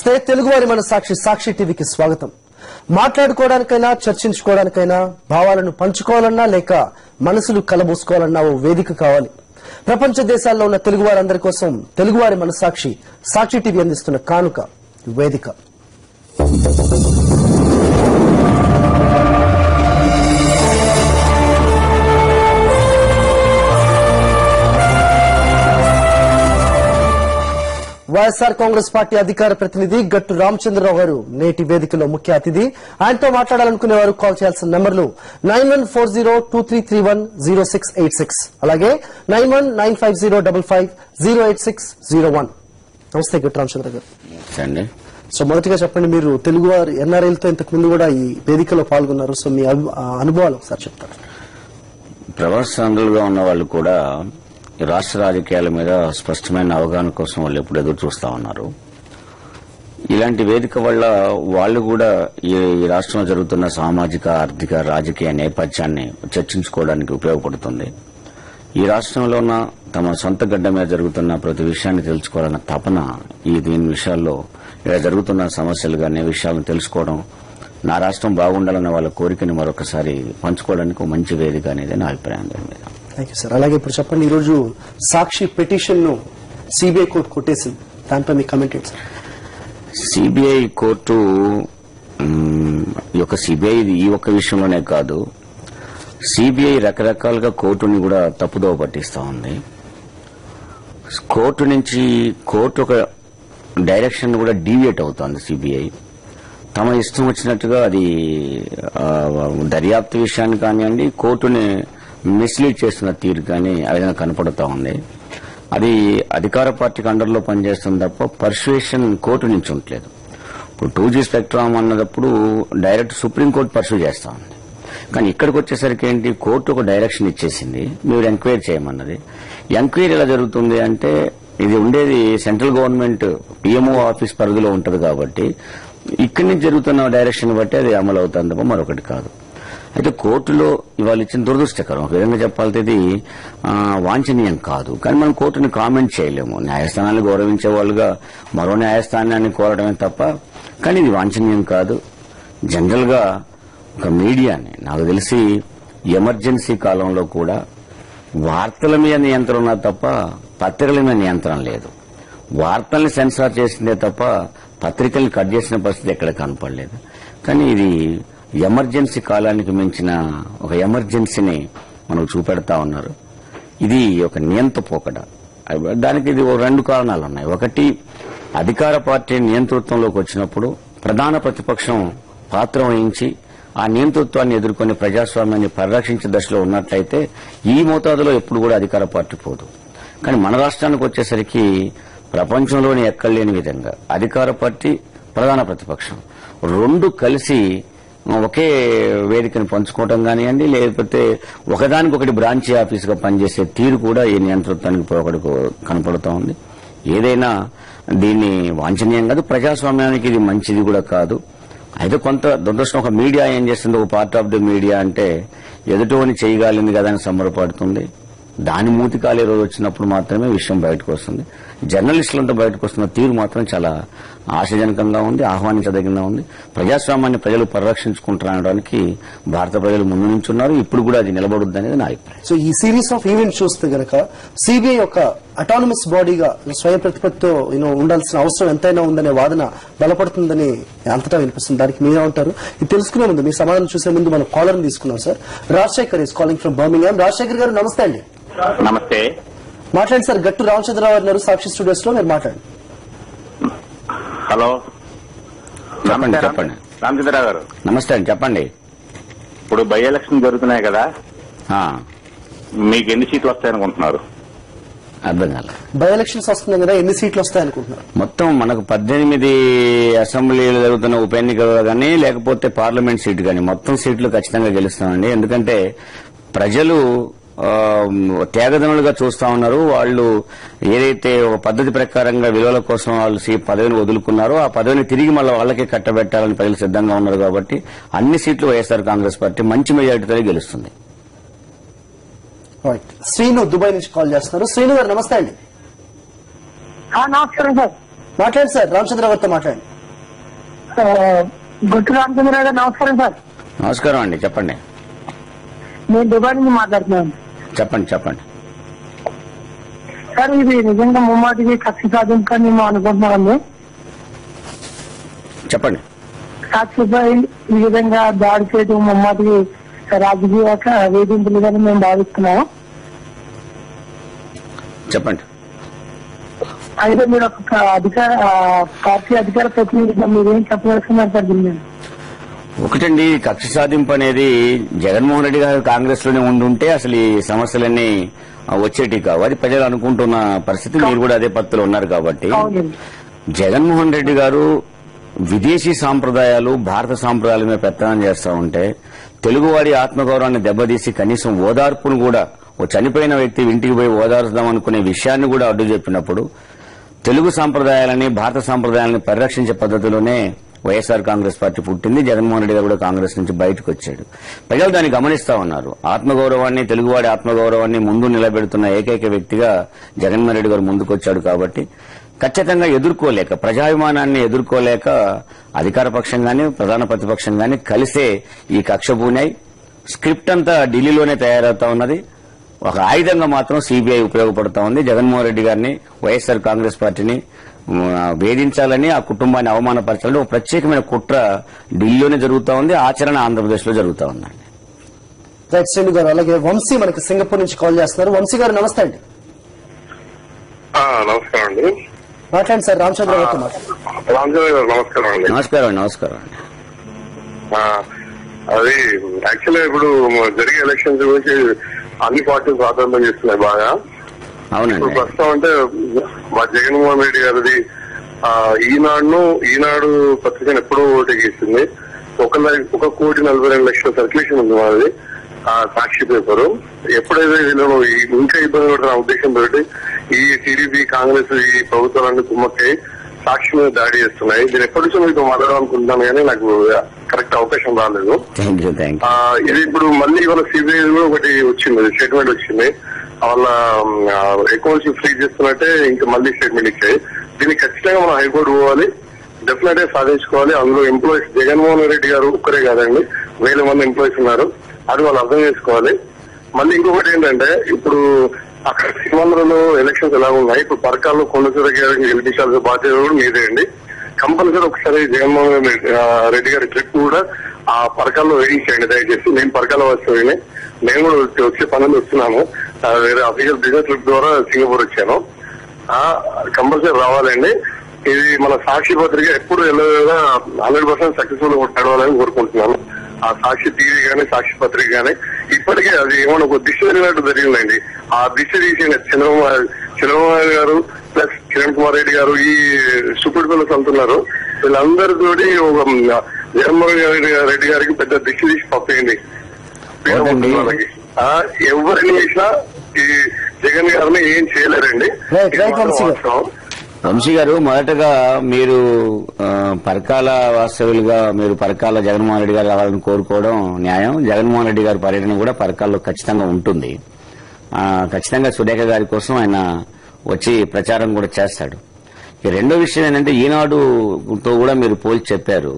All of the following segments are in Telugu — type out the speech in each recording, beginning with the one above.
నమస్తే తెలుగువారి మన సాక్షి టీవీకి స్వాగతం. మాట్లాడుకోవడానికైనా చర్చించుకోవడానికైనా భావాలను పంచుకోవాలన్నా లేక మనసులు కలబోసుకోవాలన్నా ఓ వేదిక కావాలి. ప్రపంచ దేశాల్లో ఉన్న తెలుగువారందరి కోసం తెలుగువారి మన సాక్షి టీవీ అందిస్తున్న కానుక వేదిక. వైఎస్ఆర్ కాంగ్రెస్ పార్టీ అధికార ప్రతినిధి గట్టు రామచంద్రరావు గారు నేటి వేదికలో ముఖ్య అతిథి. ఆయనతో మాట్లాడాలనుకునే వారు కాల్ చేయాల్సిన నంబర్లు 914023310686 అలాగే 91955055086001. నమస్తే గట్టు రామచంద్ర గారు. సో మొదటిగా చెప్పండి, మీరు తెలుగు వారి ఎన్ఆర్ఐలతో ఇంతకు ముందు కూడా ఈ వేదికలో పాల్గొన్నారు. సో మీ అనుభవాలు ఒకసారి చెప్తారు. ప్రవాసాంధ్రులుగా ఉన్న వాళ్ళు కూడా రాష్ట్ర రాజకీయాల మీద స్పష్టమైన అవగాహన కోసం వాళ్ళు ఎప్పుడు ఎదురు చూస్తా ఉన్నారు. ఇలాంటి వేదిక వల్ల వాళ్ళు కూడా ఈ రాష్ట్రంలో జరుగుతున్న సామాజిక, ఆర్థిక, రాజకీయ నేపథ్యాన్ని చర్చించుకోవడానికి ఉపయోగపడుతుంది. ఈ రాష్ట్రంలో ఉన్న తమ సొంత గడ్డ మీద జరుగుతున్న ప్రతి విషయాన్ని తెలుసుకోవాలన్న తపన దీని విషయాల్లో ఇలా జరుగుతున్న సమస్యలు కానీ విషయాలను తెలుసుకోవడం, నా రాష్ట్రం బాగుండాలన్న వాళ్ళ కోరికని మరొకసారి పంచుకోవడానికి ఒక మంచి వేదిక అనేది నా అభిప్రాయం. దాని మీద థ్యాంక్ యూ సార్. అలాగే ఇప్పుడు చెప్పండి, ఈరోజు సాక్షి పిటిషన్ ను సిబిఐ కోర్టు కొట్టేసింది, దానిపై మీ కమెంట్ ఏంటి సార్? సిబిఐ కోర్టు సిబిఐ ఈ ఒక్క విషయంలోనే కాదు, సిబిఐ రకరకాలుగా కోర్టుని కూడా తప్పుదోవ పట్టిస్తా ఉంది. కోర్టు ఒక డైరెక్షన్ కూడా డీవియేట్ అవుతోంది. సిబిఐ తమ ఇష్టం వచ్చినట్టుగా అది దర్యాప్తు విషయాన్ని కానివ్వండి, కోర్టుని మిస్లీడ్ చేస్తున్న తీరు కానీ ఆ విధంగా కనపడుతూ ఉంది. అది అధికార పార్టీకి అండర్లో పనిచేస్తుంది తప్ప పర్సుయేషన్ కోర్టు నుంచి ఉండలేదు. ఇప్పుడు 2G స్పెక్ట్రమ్ అన్నప్పుడు డైరెక్ట్ సుప్రీంకోర్టు పర్సూ చేస్తా ఉంది. కానీ ఇక్కడికి వచ్చేసరికి ఏంటి, కోర్టు ఒక డైరెక్షన్ ఇచ్చేసింది, మీరు ఎంక్వైరీ చేయమన్నది. ఎంక్వైరీ ఎలా జరుగుతుంది అంటే, ఇది ఉండేది సెంట్రల్ గవర్నమెంట్ పిఎంఓ ఆఫీస్ పరిధిలో ఉంటుంది కాబట్టి ఇక్కడి నుంచి జరుగుతున్న డైరెక్షన్ బట్టి అది అమలు అవుతుంది తప్ప మరొకటి కాదు. అయితే కోర్టులో ఇవాళ ఇచ్చిన దురదృష్టకరం, ఒక విధంగా చెప్పాలంటే ఇది వాంఛనీయం కాదు. కానీ మనం కోర్టుని కామెంట్ చేయలేము. న్యాయస్థానాన్ని గౌరవించే వాళ్ళుగా మరో న్యాయస్థానాన్ని కోరడమే తప్ప, కానీ ఇది వాంఛనీయం కాదు. జనరల్ గా ఒక మీడియాని, నాకు తెలిసి ఎమర్జెన్సీ కాలంలో కూడా వార్తల మీద నియంత్రణ ఉన్నది తప్ప పత్రికల మీద నియంత్రణ లేదు. వార్తల్ని సెన్సార్ చేసిందే తప్ప పత్రికల్ని కట్ చేసిన పరిస్థితి ఎక్కడ కనపడలేదు. కానీ ఇది ఎమర్జెన్సీ కాలానికి మించిన ఒక ఎమర్జెన్సీని మనకు చూపెడతా ఉన్నారు. ఇది ఒక నియంత పోకడ. దానికి ఇది రెండు కారణాలు ఉన్నాయి. ఒకటి, అధికార పార్టీ నియంతృత్వంలోకి వచ్చినప్పుడు ప్రధాన ప్రతిపక్షం పాత్ర వహించి ఆ నియంతృత్వాన్ని ఎదుర్కొని ప్రజాస్వామ్యాన్ని పరిరక్షించే దశలో ఉన్నట్లయితే ఈ మోతాదులో ఎప్పుడు కూడా అధికార పార్టీ పోదు. కానీ మన రాష్ట్రానికి వచ్చేసరికి ప్రపంచంలోని ఎక్కడలేని విధంగా అధికార పార్టీ, ప్రధాన ప్రతిపక్షం రెండు కలిసి ఒకే వేదికను పంచుకోవడం కానివ్వండి, లేకపోతే ఒకదానికొకటి బ్రాంచీ ఆఫీసుగా పనిచేసే తీరు కూడా ఈ నియంతృత్వానికి కనపడుతూ ఉంది. ఏదైనా దీన్ని వాంఛనీయం కాదు, ప్రజాస్వామ్యానికి ఇది మంచిది కూడా కాదు. అయితే కొంత దురదృష్టం, ఒక మీడియా ఏం చేస్తుంది, ఒక పార్ట్ ఆఫ్ ది మీడియా అంటే ఎదుటోని చేయగలిగింది కదా అని సంబరపడుతుంది. దాని మూతికాలే రోజు వచ్చినప్పుడు మాత్రమే విషయం బయటకు వస్తుంది. జర్నలిస్టులంతా బయటకు వస్తున్న తీరు మాత్రం చాలా ఆశాజనకంగా ఉంది, ఆహ్వానించదగిన ఉంది. ప్రజాస్వామ్యాన్ని ప్రజలు పరిరక్షించుకుంటారనడానికి భారత ప్రజలు ముందు నుంచి ఉన్నారు. ఇప్పుడు కూడా అది నిలబడుద్ది అనేది నా అభిప్రాయం. సో ఈ సిరీస్ ఆఫ్ ఈవెంట్స్ చూస్తే గనక సిబిఐ ఒక అటానమస్ బాడీగా స్వయం ప్రతిపత్తితో ఉండాల్సిన అవసరం ఎంతైనా ఉందనే వాదన బలపడుతుందని అంతటా వినిపిస్తుంది. దానికి మీరే ఉంటారు. ఇది తెలుసుకునే ముందు, మీ సమాధానం చూసే ముందు మనం కాలర్ తీసుకున్నాం sir. Rajasekhar is calling from Birmingham. Rajasekhar గారు నమస్తే అండి. నమస్తే. మాట్లాడండి సార్. గట్టు రామచంద్రరావు గారు సాక్షి స్టూడియోస్ లో మీరు మాట్లాడండి. హలో, చెప్పండి. రామచంద్రరావు గారు నమస్తే అండి, చెప్పండి. ఇప్పుడు బై ఎలక్షన్ జరుగుతున్నాయి కదా, మీకు ఎన్ని సీట్లు వస్తాయనుకుంటున్నారు? అర్థం కాల. బై ఎలక్షన్స్ వస్తున్నాయి కదా, ఎన్ని సీట్లు వస్తాయనుకుంటున్నారు? మొత్తం మనకు 18 అసెంబ్లీలు జరుగుతున్న ఉప ఎన్నికలు కానీ లేకపోతే పార్లమెంట్ సీటు కానీ మొత్తం సీట్లు ఖచ్చితంగా గెలుస్తామండి. ఎందుకంటే ప్రజలు త్యాగదనులుగా చూస్తా ఉన్నారు. వాళ్ళు ఏదైతే ఒక పద్ధతి ప్రకారంగా విలువల కోసం వాళ్ళు పదవిని వదులుకున్నారో ఆ పదవిని తిరిగి మళ్ళీ వాళ్ళకే కట్టబెట్టాలని ప్రజలు సిద్ధంగా ఉన్నారు. కాబట్టి అన్ని సీట్లు వైఎస్ఆర్ కాంగ్రెస్ పార్టీ మంచి మెజారిటీతో గెలుస్తుంది. శ్రీను దుబాయ్ నుంచి కాల్ చేస్తున్నారు. శ్రీను గారు నమస్తే అండి. నమస్కారం సార్. మాట్లాడండి సార్, రామచంద్ర గారితో మాట్లాడండి. గుట్టు రామచంద్రరావు గారు నమస్కారం సార్. నమస్కారం అండి, చెప్పండి. నేను దుబాయ్ నుంచి మాట్లాడుతున్నాను. చెప్పండి. సార్ ఇది నిజంగా ముమ్మాటికి కక్ష సాధించుకొని మేము అనుకుంటున్నామండి. చెప్పండి. సాక్షిపై ఈ విధంగా దాడి చేయడం ముమ్మాటికి రాజకీయ వేధింపులుగానే మేము భావిస్తున్నాము. చెప్పండి. అయితే మీరు ఒక పార్టీ అధికార ప్రతినిధిగా మీరేం చెప్పవలసిందని సార్ దీన్ని? ఒకటండి, కక్ష సాధింపు అనేది జగన్మోహన్ రెడ్డి గారు కాంగ్రెస్ లోనే ఉండుంటే అసలు ఈ సమస్యలన్నీ వచ్చేటి కావు. అది ప్రజలు అనుకుంటున్న పరిస్థితి. మీరు కూడా అదే పత్తులో ఉన్నారు కాబట్టి. జగన్మోహన్ రెడ్డి గారు విదేశీ సాంప్రదాయాలు భారత సాంప్రదాయాల మీద పెత్తనం చేస్తా ఉంటే తెలుగువాడి ఆత్మగౌరవాన్ని దెబ్బతీసి కనీసం ఓదార్పును కూడా ఓ చనిపోయిన వ్యక్తి ఇంటికి పోయి ఓదార్చుదాం అనుకునే విషయాన్ని కూడా అడ్డు చెప్పినప్పుడు తెలుగు సాంప్రదాయాలని భారత సాంప్రదాయాలని పరిరక్షించే పద్ధతిలోనే వైఎస్ఆర్ కాంగ్రెస్ పార్టీ పుట్టింది. జగన్మోహన్ రెడ్డి గారు కూడా కాంగ్రెస్ నుంచి బయటకు వచ్చాడు. ప్రజలు దాన్ని గమనిస్తా ఉన్నారు. ఆత్మగౌరవాన్ని, తెలుగువాడి ఆత్మగౌరవాన్ని ముందు నిలబెడుతున్న ఏకైక వ్యక్తిగా జగన్మోహన్ రెడ్డి గారు ముందుకొచ్చాడు. కాబట్టి ఖచ్చితంగా ఎదుర్కోలేక, ప్రజాభిమానాన్ని ఎదుర్కోలేక అధికార పక్షం గాని ప్రధాన ప్రతిపక్షం గాని కలిసే ఈ కక్ష పూనాయి. స్క్రిప్ట్ అంతా ఢిల్లీలోనే తయారవుతా ఉన్నది. ఒక ఆయుధంగా మాత్రం సిబిఐ ఉపయోగపడుతూ ఉంది. జగన్మోహన్ రెడ్డి గారిని, వైఎస్ఆర్ కాంగ్రెస్ పార్టీని వేధించాలని, ఆ కుటుంబాన్ని అవమానపరచాలని ఒక ప్రత్యేకమైన కుట్ర ఢిల్లీలోనే జరుగుతూ ఉంది. ఆచరణ ఆంధ్రప్రదేశ్ లో జరుగుతూ ఉందండి. రైట్ శ్రేణు గారు. అలాగే వంశీ మనకి సింగపూర్ నుంచి కాల్ చేస్తున్నారు. వంశీ గారు నమస్తే అండి. నమస్కారం అండి. మాట్లాడండి సార్. రామచంద్ర గారితో మాట్లాడండి. రామచంద్ర గారు నమస్కారం అండి. నమస్కారం అండి. అది యాక్చువల్గా ఇప్పుడు జరిగే ఎలక్షన్స్ గురించి అన్ని పార్టీలు ప్రాధాన్యం చేస్తున్నాయి బాగా. అవునండి. ఇప్పుడు ప్రస్తుతం అంటే మా జగన్మోహన్ రెడ్డి గారిది ఈనాడు పత్రికను ఎప్పుడో ఓటేసింది. 1,40,42,00,000 సర్క్యులేషన్ ఉంది మాది సాక్షి పేపరు. ఎప్పుడైతే వీళ్ళు ఇంకా ఇబ్బంది పడుతున్న ఉద్దేశంతో ఈ టీడీపీ కాంగ్రెస్ ఈ ప్రభుత్వాలన్నీ కుమ్మక్కై సాక్షి మీద దాడి చేస్తున్నాయి. నేను ఎప్పటి నుంచో మీతో మాట్లాడాలనుకుంటున్నాను కానీ నాకు కరెక్ట్ అవకాశం రాలేదు. ఇది ఇప్పుడు మళ్ళీ ఇవాళ సిబిఐ కూడా ఒకటి వచ్చింది, స్టేట్మెంట్ వచ్చింది. వాళ్ళ అకౌంట్స్ ఫ్రీజ్ చేస్తున్నట్టే ఇంకా మళ్ళీ స్టేట్మెంట్ ఇచ్చాయి. దీన్ని ఖచ్చితంగా మనం హైకోర్టు పోవాలి, డెఫినెట్ గా సాధించుకోవాలి. అందులో ఎంప్లాయీస్ జగన్మోహన్ రెడ్డి గారు ఒక్కరే కాదండి, 1,000 మంది ఎంప్లాయీస్ ఉన్నారు. అది వాళ్ళు అర్థం చేసుకోవాలి. మళ్ళీ ఇంకొకటి ఏంటంటే ఇప్పుడు అక్కడ సీమాంధ్రలో ఎలక్షన్స్ ఎలా ఉన్నాయి, ఇప్పుడు పరకాల్లో కొండసూర గారికి గెలిపించాల్సిన బాధ్యత కూడా మీదే అండి. కంపల్సరీ ఒకసారి జగన్మోహన్ రెడ్డి గారి ట్రిప్ కూడా ఆ పరకాల్లో వేయించండి దయచేసి. నేను పరకాల వస్తువుని నేను కూడా వచ్చే పనులు వస్తున్నాను. వేరే అఫీషియల్ బిజినెస్ ట్రిప్ ద్వారా సింగపూర్ వచ్చాను. కంపల్సరీ రావాలండి. ఇది మన సాక్షి పత్రిక ఎప్పుడు 100% సక్సెస్ఫుల్ నడవాలని కోరుకుంటున్నాను. ఆ సాక్షి టీవీ గానీ సాక్షి పత్రిక గానీ ఇప్పటికే అది ఏమన్నా ఒక దిశ జరిగినట్టు జరిగిందండి. ఆ దిశ తీసిన చంద్రబాబు గారు ప్లస్ కిరణ్ కుమార్ రెడ్డి గారు ఈ సూపర్ పిల్లలు అంటున్నారు. వీళ్ళందరితోటి ఒక జగన్మోహన్ రెడ్డి గారికి పెద్ద దిశ తీసి పంపేయండి. ఎవరిని చేసినా ఈ జగన్ గారిని ఏం చేయలేరండి. వంశీ గారు, మొదటగా మీరు పరకాల వాస్తవులుగా మీరు పరకాల జగన్మోహన్ రెడ్డి గారు రావాలని కోరుకోవడం న్యాయం. జగన్మోహన్ రెడ్డి గారి పర్యటన కూడా పరకాల్లో ఖచ్చితంగా ఉంటుంది. ఖచ్చితంగా సురేఖ గారి కోసం ఆయన వచ్చి ప్రచారం కూడా చేస్తాడు. రెండో విషయం ఏంటంటే ఈనాడుతో కూడా మీరు పోల్చి చెప్పారు.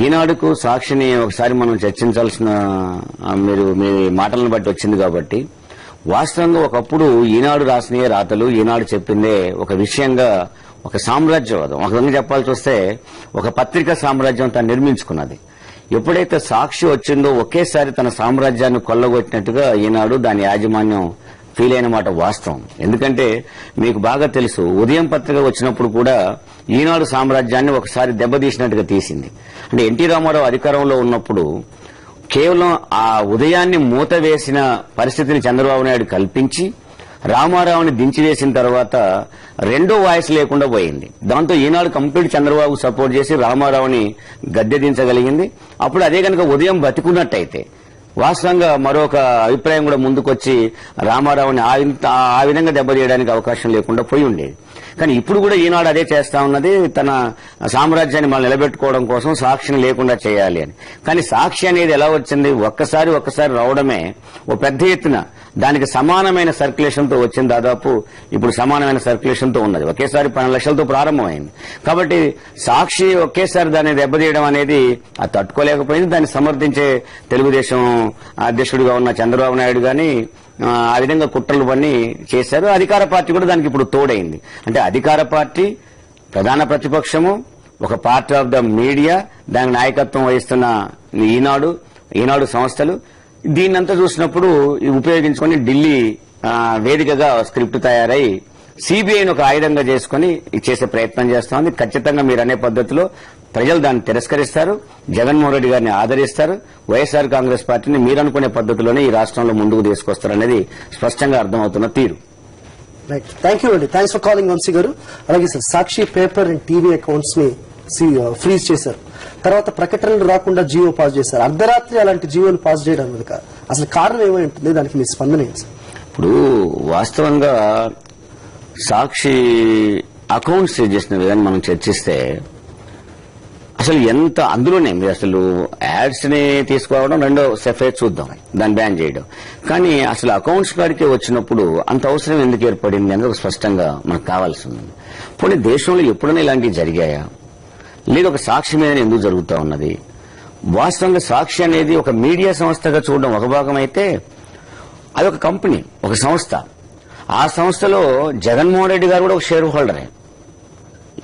ఈనాడుకు సాక్షిని ఒకసారి మనం చర్చించాల్సిన మీరు మీ మాటలను బట్టి వచ్చింది కాబట్టి వాస్తవంగా ఒకప్పుడు ఈనాడు రాసిన రాతలు, ఈనాడు చెప్పిందే ఒక విషయంగా ఒక సామ్రాజ్యవాదం, ఒక విధంగా చెప్పాల్సి వస్తే ఒక పత్రికా సామ్రాజ్యం తను నిర్మించుకున్నది. ఎప్పుడైతే సాక్షి వచ్చిందో ఒకేసారి తన సామ్రాజ్యాన్ని కొల్లగొట్టినట్టుగా ఈనాడు దాని యాజమాన్యం ఫీల్ అయిన మాట వాస్తవం. ఎందుకంటే మీకు బాగా తెలుసు, ఉదయం పత్రిక వచ్చినప్పుడు కూడా ఈనాడు సామ్రాజ్యాన్ని ఒకసారి దెబ్బతీసినట్టుగా తీసింది. అంటే ఎన్టీ రామారావు అధికారంలో ఉన్నప్పుడు కేవలం ఆ ఉదయాన్ని మూత వేసిన పరిస్థితిని చంద్రబాబు నాయుడు కల్పించి రామారావుని దించివేసిన తర్వాత రెండో వాయిస్ లేకుండా పోయింది. దాంతో ఈనాడు కంప్లీట్ చంద్రబాబు సపోర్ట్ చేసి రామారావుని గద్దె దించగలిగింది. అప్పుడు అదే కనుక ఉదయం బతికున్నట్టయితే వాస్తవంగా మరొక అభిప్రాయం కూడా ముందుకొచ్చి రామారావుని ఆ విధంగా దెబ్బతీయడానికి అవకాశం లేకుండా పోయి ఉండేది. కానీ ఇప్పుడు కూడా ఈనాడు అదే చేస్తా ఉన్నది, తన సామ్రాజ్యాన్ని మనం నిలబెట్టుకోవడం కోసం సాక్షిని లేకుండా చేయాలి అని. కానీ సాక్షి అనేది ఎలా వచ్చింది? ఒక్కసారి రావడమే ఓ పెద్ద ఎత్తున దానికి సమానమైన సర్క్యులేషన్ తో వచ్చింది. దాదాపు ఇప్పుడు సమానమైన సర్క్యులేషన్ తో ఉన్నది. ఒకేసారి 12 లక్షలతో ప్రారంభమైంది. కాబట్టి సాక్షి ఒకేసారి దాన్ని దెబ్బతీయడం అనేది అది తట్టుకోలేకపోయింది. దాన్ని సమర్థించే తెలుగుదేశం అధ్యక్షుడిగా ఉన్న చంద్రబాబు నాయుడు గాని ఆ విధంగా కుట్రలు పన్ని చేశారు. అధికార పార్టీ కూడా దానికి ఇప్పుడు తోడైంది. అంటే అధికార పార్టీ, ప్రధాన ప్రతిపక్షము, ఒక పార్ట్ ఆఫ్ ద మీడియా, దానికి నాయకత్వం వహిస్తున్న ఈనాడు సంస్థలు దీన్నంతా చూసినప్పుడు ఉపయోగించుకొని ఢిల్లీ వేదికగా స్క్రిప్ట్ తయారై సిబిఐని ఒక ఆయుధంగా చేసుకుని చేసే ప్రయత్నం చేస్తోంది. ఖచ్చితంగా మీరు అనే పద్ధతిలో ప్రజలు దాన్ని తిరస్కరిస్తారు, జగన్మోహన్ రెడ్డి గారిని ఆదరిస్తారు, వైఎస్ఆర్ కాంగ్రెస్ పార్టీని మీరనుకునే పద్ధతిలోనే ఈ రాష్ట్రంలో ముందుకు తీసుకొస్తారనేది స్పష్టంగా అర్థమవుతున్న తీరు. రైట్, థ్యాంక్ యూ అండి. థ్యాంక్స్ ఫర్ కాలింగ్ వంశీ గారు. అలాగే sir, Sakshi paper and TV accounts ని ఫ్రీజ్ చేశారు, తర్వాత ప్రకటనలు రాకుండా జియో పాస్ చేశారు. అర్ధరాత్రి అలాంటి జియోలు పాస్ చేయడం వెనుక అసలు కారణం ఏమై ఉంటుంది? దానికి మీ స్పందన ఏంటి సార్? ఇప్పుడు వాస్తవంగా సాక్షి అకౌంట్స్ ఫ్రీజ్ చేసిన విధాన్ని మనం చర్చిస్తే అసలు ఎంత అందులోనే మీరు అసలు యాడ్స్ ని తీసుకోవడం రెండో సెపరేట్ చూద్దాం, దాన్ని బ్యాన్ చేయడం. కానీ అసలు అకౌంట్స్ కాడికే వచ్చినప్పుడు అంత అవసరం ఎందుకు ఏర్పడింది అనేది స్పష్టంగా మనకు కావాల్సి ఉంది. పోనీ దేశంలో ఎప్పుడైనా ఇలాంటివి జరిగాయా, లేదు ఒక సాక్షి మీద ఎందుకు జరుగుతూ ఉన్నది? వాస్తవంగా సాక్షి అనేది ఒక మీడియా సంస్థగా చూడడం ఒక భాగం అయితే, అది ఒక కంపెనీ, ఒక సంస్థ. ఆ సంస్థలో జగన్మోహన్ రెడ్డి గారు కూడా ఒక షేర్ హోల్డరే.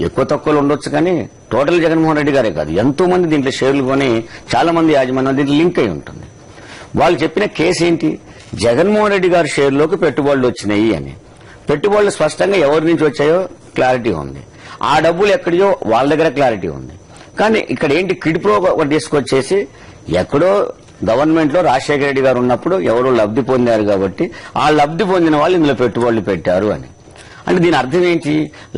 ఎక్కువ తక్కువలు ఉండొచ్చు కానీ టోటల్ జగన్మోహన్ రెడ్డి గారే కాదు, ఎంతో మంది దీంట్లో షేర్లు కొని చాలా మంది యాజమాన్యం దీంట్లో లింక్ అయి ఉంటుంది. వాళ్ళు చెప్పిన కేసు ఏంటి? జగన్మోహన్ రెడ్డి గారి షేర్లోకి పెట్టుబడులు వచ్చినాయి అని. పెట్టుబడులు స్పష్టంగా ఎవరి నుంచి వచ్చాయో క్లారిటీ ఉంది, ఆ డబ్బులు ఎక్కడియో వాళ్ళ దగ్గర క్లారిటీ ఉంది. కానీ ఇక్కడ ఏంటి కిడ్ప్రో ఒకటి తీసుకొచ్చేసి ఎక్కడో గవర్నమెంట్ లో రాజశేఖర రెడ్డి గారు ఉన్నప్పుడు ఎవరో లబ్ధి పొందారు కాబట్టి ఆ లబ్ధి పొందిన వాళ్ళు ఇందులో పెట్టుబడులు పెట్టారు అని. అంటే దీని అర్థం ఏంటి?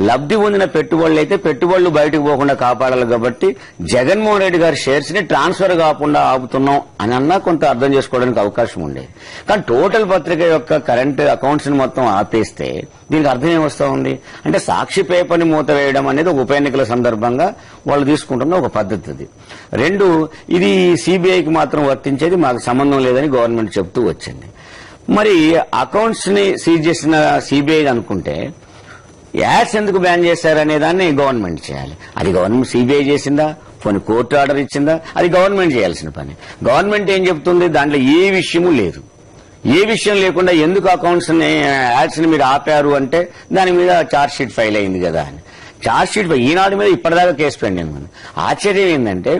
లబ్ధి పొందిన పెట్టుబడులు అయితే పెట్టుబడులు బయటకు పోకుండా కాపాడాలి కాబట్టి జగన్మోహన్ రెడ్డి గారి షేర్స్ ని ట్రాన్స్ఫర్ కాకుండా ఆపుతున్నాం అని అన్నా కొంత అర్థం చేసుకోవడానికి అవకాశం ఉండేది. కానీ టోటల్ పత్రిక యొక్క కరెంట్ అకౌంట్స్ ని మొత్తం ఆపేస్తే దీనికి అర్థం ఏమొస్తా ఉంది అంటే సాక్షి పేపర్ ని మూత వేయడం అనేది ఒక ఉప ఎన్నికల సందర్భంగా వాళ్ళు తీసుకుంటున్న ఒక పద్ధతి. అది రెండు, ఇది సిబిఐకి మాత్రం వర్తించేది, మాకు సంబంధం లేదని గవర్నమెంట్ చెప్తూ వచ్చింది. మరి అకౌంట్స్ ని సీజ్ చేసిన సిబిఐ అనుకుంటే యాడ్స్ ఎందుకు బ్యాన్ చేశారనే దాన్ని గవర్నమెంట్ చేయాలి. అది గవర్నమెంట్ సిబిఐ చేసిందా, కొన్ని కోర్టు ఆర్డర్ ఇచ్చిందా? అది గవర్నమెంట్ చేయాల్సిన పని. గవర్నమెంట్ ఏం చెప్తుంది? దాంట్లో ఏ విషయము లేదు. ఏ విషయం లేకుండా ఎందుకు అకౌంట్స్ ని యాడ్స్ ని మీరు ఆపారు అంటే దాని మీద ఛార్జ్ షీట్ ఫైల్ అయింది కదా అని. ఛార్జ్ షీట్ ఈనాడు మీద ఇప్పటిదాకా కేసు పెండింగ్ ఉంది. ఆశ్చర్యం ఏంటంటే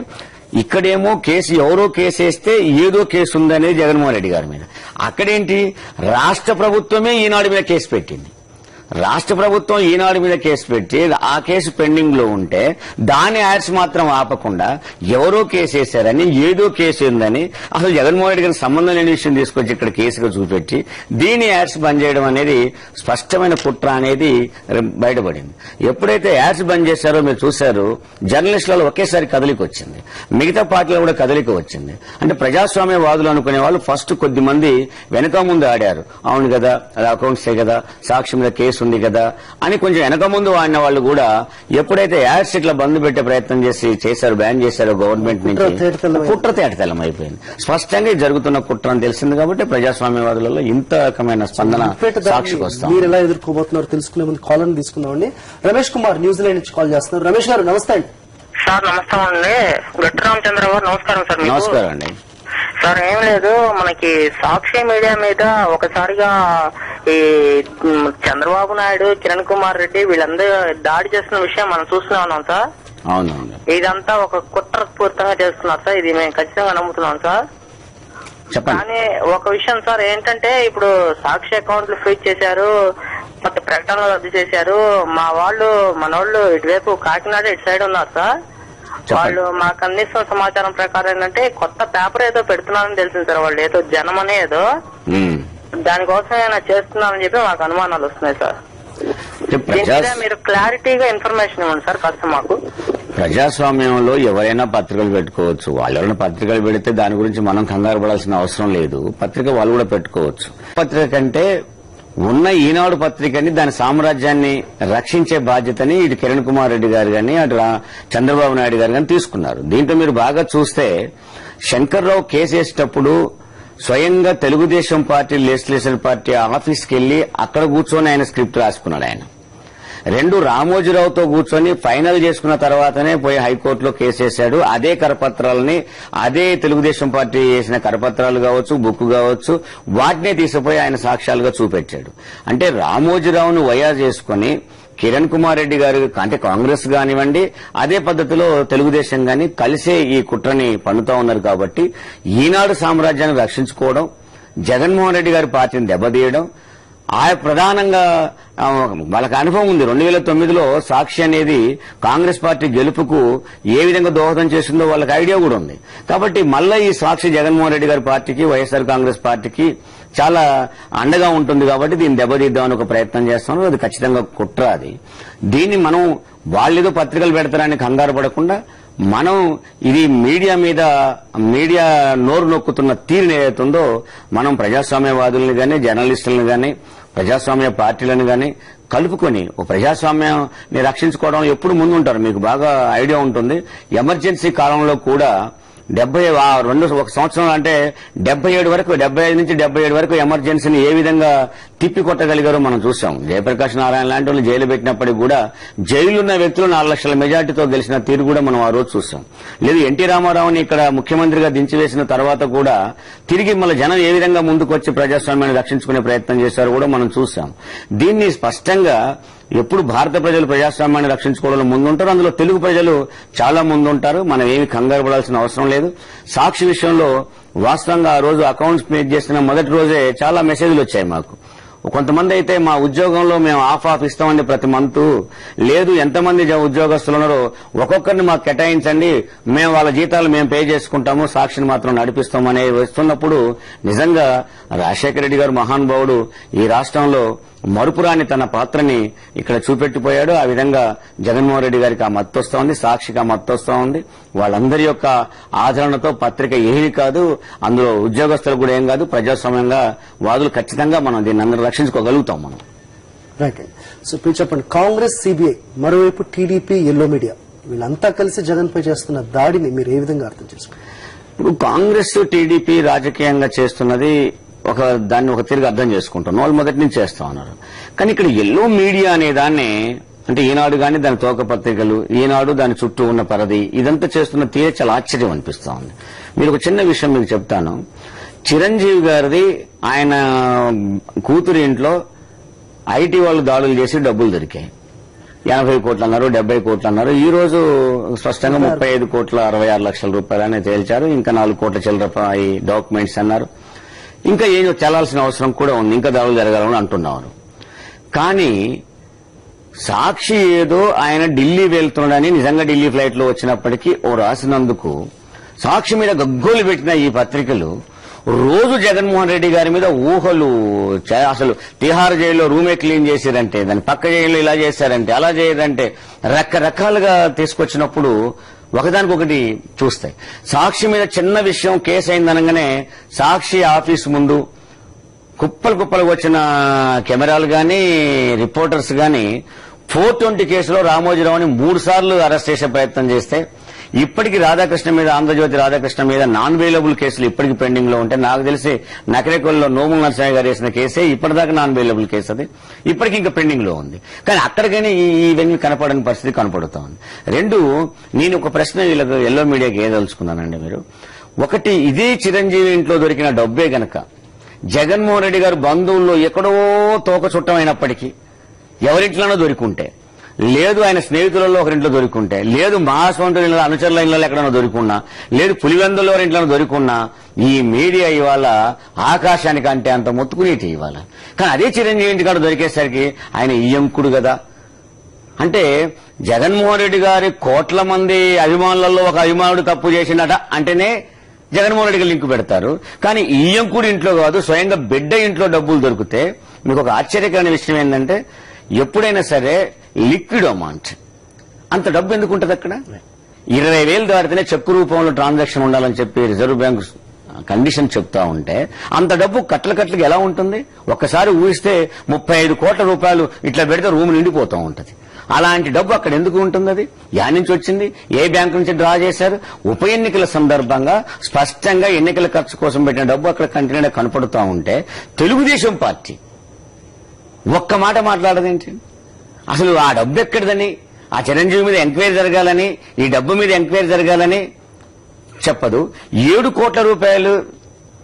ఇక్కడేమో కేసు ఎవరో కేసు వేస్తే ఏదో కేసు ఉందనేది జగన్మోహన్ రెడ్డి గారి మీద. అక్కడేంటి రాష్ట్ర ప్రభుత్వమే ఈనాడు మీద కేసు పెట్టింది. రాష్ట్ర ప్రభుత్వం ఈనాడు మీద కేసు పెట్టి ఆ కేసు పెండింగ్ లో ఉంటే దాని యాడ్స్ మాత్రం ఆపకుండా ఎవరో కేసు వేశారని ఏదో కేసు ఉందని అసలు జగన్మోహన్ రెడ్డి గారికి సంబంధం లేని విషయం తీసుకొచ్చి ఇక్కడ కేసుగా చూపెట్టి దీని యాడ్స్ బంద్ చేయడం అనేది స్పష్టమైన కుట్ర అనేది బయటపడింది. ఎప్పుడైతే యాడ్స్ బంద్ చేశారో మీరు చూశారు, జర్నలిస్టులలో ఒకేసారి కదలిక వచ్చింది, మిగతా పార్టీలో కూడా కదలిక వచ్చింది. అంటే ప్రజాస్వామ్యవాదులు అనుకునే వాళ్ళు ఫస్ట్ కొద్ది మంది వెనక ముందు ఆడారు, అవును కదా అది అకౌంట్సే కదా, సాక్షి మీద కేసు ఉంది కదా అని కొంచెం వెనక ముందు వాడిన వాళ్ళు కూడా ఎప్పుడైతే యాడ్స్ ఇట్లా బంద్ పెట్టే ప్రయత్నం చేశారు, బ్యాన్ చేశారో గవర్నమెంట్ నుంచి, కుట్ర తేటతెల్లం అయిపోయింది. స్పష్టంగా జరుగుతున్న కుట్ర అని తెలిసింది కాబట్టి ప్రజాస్వామ్యవాదులలో ఇంత రకమైన స్పందన సాక్షికి వస్తాం. మీరు ఎలా ఎదుర్కోబోతున్నారు తెలుసుకునే ముందు కాల్ తీసుకుందామండి. రమేష్ కుమార్ న్యూజిలాండ్ నుంచి కాల్ చేస్తున్నారు. రమేష్ గారు నమస్తే అండి. సార్ నమస్కారం అండి. గట్టి రామచంద్ర గారు నమస్కారం సార్. నమస్కారం అండి. సార్ ఏం లేదు, మనకి సాక్షి మీడియా మీద ఒకసారిగా ఈ చంద్రబాబు నాయుడు, కిరణ్ కుమార్ రెడ్డి వీళ్ళందరూ దాడి చేస్తున్న విషయం మనం చూస్తూనే ఉన్నాం సార్. అవునవును, ఇదంతా ఒక కుట్రపూరితంగా చేస్తున్నారు సార్, ఇది మేము ఖచ్చితంగా నమ్ముతున్నాం సార్. కానీ ఒక విషయం సార్ ఏంటంటే ఇప్పుడు సాక్షి అకౌంట్లు ఫ్రీజ్ చేశారు, కొత్త ప్రకటనలు రద్దు చేశారు. మా వాళ్ళు మనోళ్ళు ఇటువైపు కాకినాడ ఇటు సైడ్ ఉన్నారు సార్. వాళ్ళు మాకు అందిస్తున్న సమాచారం ప్రకారం ఏంటంటే కొత్త పేపర్ ఏదో పెడుతున్నారని తెలిసింది సార్. వాళ్ళు ఏదో జనం అనే ఏదో దానికోసం ఏమైనా చేస్తున్నారని చెప్పి మాకు అనుమానాలు వస్తున్నాయి సార్. మీరు క్లారిటీగా ఇన్ఫర్మేషన్ ఇవ్వండి సార్ కాస్త మాకు. ప్రజాస్వామ్యంలో ఎవరైనా పత్రికలు పెట్టుకోవచ్చు. వాళ్ళు ఎవరైనా పత్రికలు పెడితే దాని గురించి మనం కంగారు పడాల్సిన అవసరం లేదు. పత్రిక వాళ్ళు కూడా పెట్టుకోవచ్చు. పత్రిక కంటే ఉన్న ఈనాడు పత్రికని దాని సామ్రాజ్యాన్ని రక్షించే బాధ్యతని ఇటు కిరణ్ కుమార్ రెడ్డి గారు గాని అటు చంద్రబాబు నాయుడు గారు గాని తీసుకున్నారు. దీంట్లో మీరు బాగా చూస్తే శంకర్రావు కేసేసేటప్పుడు స్వయంగా తెలుగుదేశం పార్టీ లెజిస్లేచర్ పార్టీ ఆఫీస్కి వెళ్లి అక్కడ కూర్చొని ఆయన స్క్రిప్ట్ రాసుకున్నాడు. ఆయన రెండు రామోజీరావుతో కూర్చొని ఫైనల్ చేసుకున్న తర్వాతనే పోయి హైకోర్టులో కేసేశాడు. అదే కరపత్రాలని అదే తెలుగుదేశం పార్టీ చేసిన కరపత్రాలు కావచ్చు, బుక్ కావచ్చు, వాటినే తీసుకుపోయి ఆయన సాక్ష్యాలుగా చూపెట్టాడు. అంటే రామోజీరావును వయా చేసుకుని కిరణ్ కుమార్ రెడ్డి గారు అంటే కాంగ్రెస్ కానివ్వండి అదే పద్ధతిలో తెలుగుదేశం గాని కలిసే ఈ కుట్రని పన్నుతా ఉన్నారు. కాబట్టి ఈనాడు సామ్రాజ్యాన్ని రక్షించుకోవడం, జగన్మోహన్ రెడ్డి గారి పార్టీని దెబ్బతీయడం, ప్రధానంగా వాళ్ళకి అనుభవం ఉంది. 2009లో సాక్షి అనేది కాంగ్రెస్ పార్టీ గెలుపుకు ఏ విధంగా దోహదం చేసిందో వాళ్ళకి ఐడియా కూడా ఉంది. కాబట్టి మళ్ళా ఈ సాక్షి జగన్మోహన్ రెడ్డి గారి పార్టీకి, వైఎస్ఆర్ కాంగ్రెస్ పార్టీకి చాలా అండగా ఉంటుంది. కాబట్టి దీన్ని దెబ్బతీద్దామని ఒక ప్రయత్నం చేస్తున్నాం. అది ఖచ్చితంగా కుట్ర. అది దీన్ని మనం వాళ్ళేదో పత్రికలు పెడతారని కంగారు పడకుండా మనం ఇది మీడియా నోరు నొక్కుతున్న తీరుని ఏదైతుందో మనం ప్రజాస్వామ్యవాదులను గాని, జర్నలిస్టులను గాని, ప్రజాస్వామ్య పార్టీలను గాని కలుపుకొని ఓ ప్రజాస్వామ్యాన్ని రక్షించుకోవడం ఎప్పుడు ముందుంటారు. మీకు బాగా ఐడియా ఉంటుంది. ఎమర్జెన్సీ కాలంలో కూడా ఒక సంవత్సరం అంటే 75 వరకు 75 నుంచి 77 వరకు ఎమర్జెన్సీని ఏ విధంగా తిప్పి కొట్టగలిగారో మనం చూసాం. జయప్రకాష్ నారాయణ లాంటి వాళ్ళు జైలు పెట్టినప్పటికీ కూడా జైలున్న వ్యక్తులు 4 లక్షల మెజార్టీతో గెలిచిన తీరు కూడా మనం ఆ రోజు చూసాం. లేదు ఎన్టీ రామారావుని ఇక్కడ ముఖ్యమంత్రిగా దించివేసిన తర్వాత కూడా తిరిగి మళ్ళీ జనం ఏ విధంగా ముందుకు వచ్చి ప్రజాస్వామ్యాన్ని రక్షించుకునే ప్రయత్నం చేశారో కూడా మనం చూసాం. దీన్ని స్పష్టంగా ఎప్పుడు భారత ప్రజలు ప్రజాస్వామ్యాన్ని రక్షించుకోవడంలో ముందుంటారు. అందులో తెలుగు ప్రజలు చాలా ముందుంటారు. మనం ఏమి కంగారు పడాల్సిన అవసరం లేదు. సాక్షి విషయంలో వాస్తవంగా ఆ రోజు అకౌంట్స్ మేక్ చేసిన మొదటి రోజే చాలా మెసేజ్లు వచ్చాయి మాకు. కొంతమంది అయితే మా ఉద్యోగంలో మేము ఆఫ్ ఇస్తామండి ప్రతి మంత్, లేదు ఎంతమంది ఉద్యోగస్తులు ఉన్నారో ఒక్కొక్కరిని మాకు కేటాయించండి, మేము వాళ్ళ జీతాలు మేము పే చేసుకుంటాము, సాక్షిని మాత్రం నడిపిస్తామని వస్తున్నప్పుడు నిజంగా రాజశేఖర రెడ్డి గారు మహానుభావుడు ఈ రాష్ట్రంలో మరుపురాని తన పాత్రని ఇక్కడ చూపెట్టిపోయాడు. ఆ విధంగా జగన్మోహన్ రెడ్డి గారికి ఆ మత్తు వస్తూ ఉంది, సాక్షికి ఆ మత్తు వస్తూ ఉంది. వాళ్ళందరి యొక్క ఆదరణతో పత్రిక ఏమీ కాదు, అందులో ఉద్యోగస్తులు కూడా ఏం కాదు, ప్రజాస్వామ్యంగా వాదులు ఖచ్చితంగా మనం దీన్ని అందరూ రక్షించుకోగలుగుతాం మనం. రైట్. సో మీరు చెప్పండి, కాంగ్రెస్, సిబిఐ, మరోవైపు టీడీపీ, ఎల్లో మీడియా వీళ్ళంతా కలిసి జగన్ పై చేస్తున్న దాడిని మీరు ఏ విధంగా అర్థం చేసుకుంటారు? ఇప్పుడు కాంగ్రెస్, టీడీపీ రాజకీయంగా చేస్తున్నది దాన్ని ఒక తిరిగి అర్థం చేసుకుంటాం. వాళ్ళు మొదటి నుంచి చేస్తా ఉన్నారు. కానీ ఇక్కడ ఎల్లో మీడియా అనే దాన్ని అంటే ఈనాడు గాని దాని తోక పత్రికలు, ఈనాడు దాని చుట్టూ ఉన్న పరిధి, ఇదంతా చేస్తున్న తీరే చాలా ఆశ్చర్యం అనిపిస్తా ఉంది. మీరు ఒక చిన్న విషయం మీకు చెప్తాను. చిరంజీవి గారిది ఆయన కూతురి ఇంట్లో ఐటీ వాళ్ళు దాడులు చేసి డబ్బులు దొరికాయి. 80 కోట్లు అన్నారు, 70 కోట్లు అన్నారు. ఈ రోజు స్పష్టంగా 35 కోట్ల 66 లక్షల రూపాయలని తేల్చారు. ఇంకా 4 కోట్ల చిల్లర డాక్యుమెంట్స్ అన్నారు. ఇంకా ఏం చెల్లాల్సిన అవసరం కూడా ఉంది, ఇంకా దాడులు జరగాలని అంటున్నారు. కానీ సాక్షి ఏదో ఆయన ఢిల్లీ వెళ్తున్నాడని నిజంగా ఢిల్లీ ఫ్లైట్ లో వచ్చినప్పటికీ ఓ రాసినందుకు సాక్షి మీద గగ్గోలు పెట్టిన ఈ పత్రికలు రోజు జగన్మోహన్ రెడ్డి గారి మీద ఊహలు, అసలు తిహార్ జైల్లో రూమే క్లీన్ చేశారంటే, దాని పక్క జైల్లో ఇలా చేశారంటే, అలా చేయదంటే రకరకాలుగా తీసుకొచ్చినప్పుడు ఒకదానికొకటి చూస్తాయి. సాక్షి మీద చిన్న విషయం కేసు అయిందనగానే సాక్షి ఆఫీసు ముందు కుప్పలు వచ్చిన కెమెరాలు గాని, రిపోర్టర్స్ గాని 420 కేసులో రామోజీరావుని 3 సార్లు అరెస్ట్ చేసే ప్రయత్నం చేస్తే ఇప్పటికీ రాధాకృష్ణ మీద, ఆంధ్రజ్యోతి రాధాకృష్ణ మీద నాన్ అవైలబుల్ కేసులు ఇప్పటికీ పెండింగ్ లో ఉంటాయి. నాకు తెలిసి నకరేకొల్లో నోముల నరసింహ గారు వేసిన కేసే ఇప్పటిదాకా నాన్ అవైలబుల్ కేసు, అది ఇప్పటికీ ఇంకా పెండింగ్ లో ఉంది. కానీ అక్కడికైనా ఇవన్నీ కనపడని పరిస్థితి కనపడుతా ఉంది. రెండు, నేను ఒక ప్రశ్న వీళ్ళకు ఎల్లో మీడియాకి ఏదలుచుకున్నానండి. మీరు ఒకటి, ఇదే చిరంజీవి ఇంట్లో దొరికిన డబ్బే గనక జగన్మోహన్ రెడ్డి గారు బంధువుల్లో ఎక్కడో తోక చుట్టమైనప్పటికీ ఎవరింట్లోనో దొరికింటే, లేదు ఆయన స్నేహితులలో ఒకరింట్లో దొరికింటే, లేదు మా సొంత అనుచరుల ఇళ్లలో ఎక్కడైనా దొరికిన్నా, లేదు పులివెందులో ఇంట్లో దొరికిన్నా, ఈ మీడియా ఇవాళ ఆకాశానికి అంటే అంత మొత్తుకునేటి ఇవాళ. కానీ అదే చిరంజీవి ఇంటికాడ దొరికేసరికి ఆయన ఇయ్యంకుడు కదా. అంటే జగన్మోహన్ రెడ్డి గారి కోట్ల మంది అభిమానులలో ఒక అభిమానుడు తప్పు చేసినట అంటేనే జగన్మోహన్ రెడ్డికి లింక్ పెడతారు. కానీ ఇయ్యంకుడు ఇంట్లో కాదు, స్వయంగా బిడ్డ ఇంట్లో డబ్బులు దొరికితే మీకు ఒక ఆశ్చర్యకరమైన విషయం ఏంటంటే, ఎప్పుడైనా సరే లిక్విడ్ అమౌంట్ అంత డబ్బు ఎందుకు ఉంటుంది అక్కడ? 20,000 దాటితేనే చెక్కు రూపంలో ట్రాన్సాక్షన్ ఉండాలని చెప్పి రిజర్వ్ బ్యాంక్ కండిషన్ చెప్తా ఉంటే అంత డబ్బు కట్లకి ఎలా ఉంటుంది? ఒక్కసారి ఊహిస్తే 35 కోట్ల రూపాయలు ఇట్లా పెడితే రూమ్ నిండిపోతూ ఉంటది. అలాంటి డబ్బు అక్కడ ఎందుకు ఉంటుంది? అది యా నుంచి వచ్చింది? ఏ బ్యాంకు నుంచి డ్రా చేశారు? ఉప ఎన్నికల సందర్భంగా స్పష్టంగా ఎన్నికల ఖర్చు కోసం పెట్టిన డబ్బు అక్కడ కంటిన్యూగా కనపడుతూ ఉంటే తెలుగుదేశం పార్టీ ఒక్క మాట మాట్లాడదేంటి? అసలు ఆ డబ్బు ఎక్కడిదని, ఆ చిరంజీవి మీద ఎంక్వైరీ జరగాలని, ఈ డబ్బు మీద ఎంక్వైరీ జరగాలని చెప్పదు. 7 కోట్ల రూపాయలు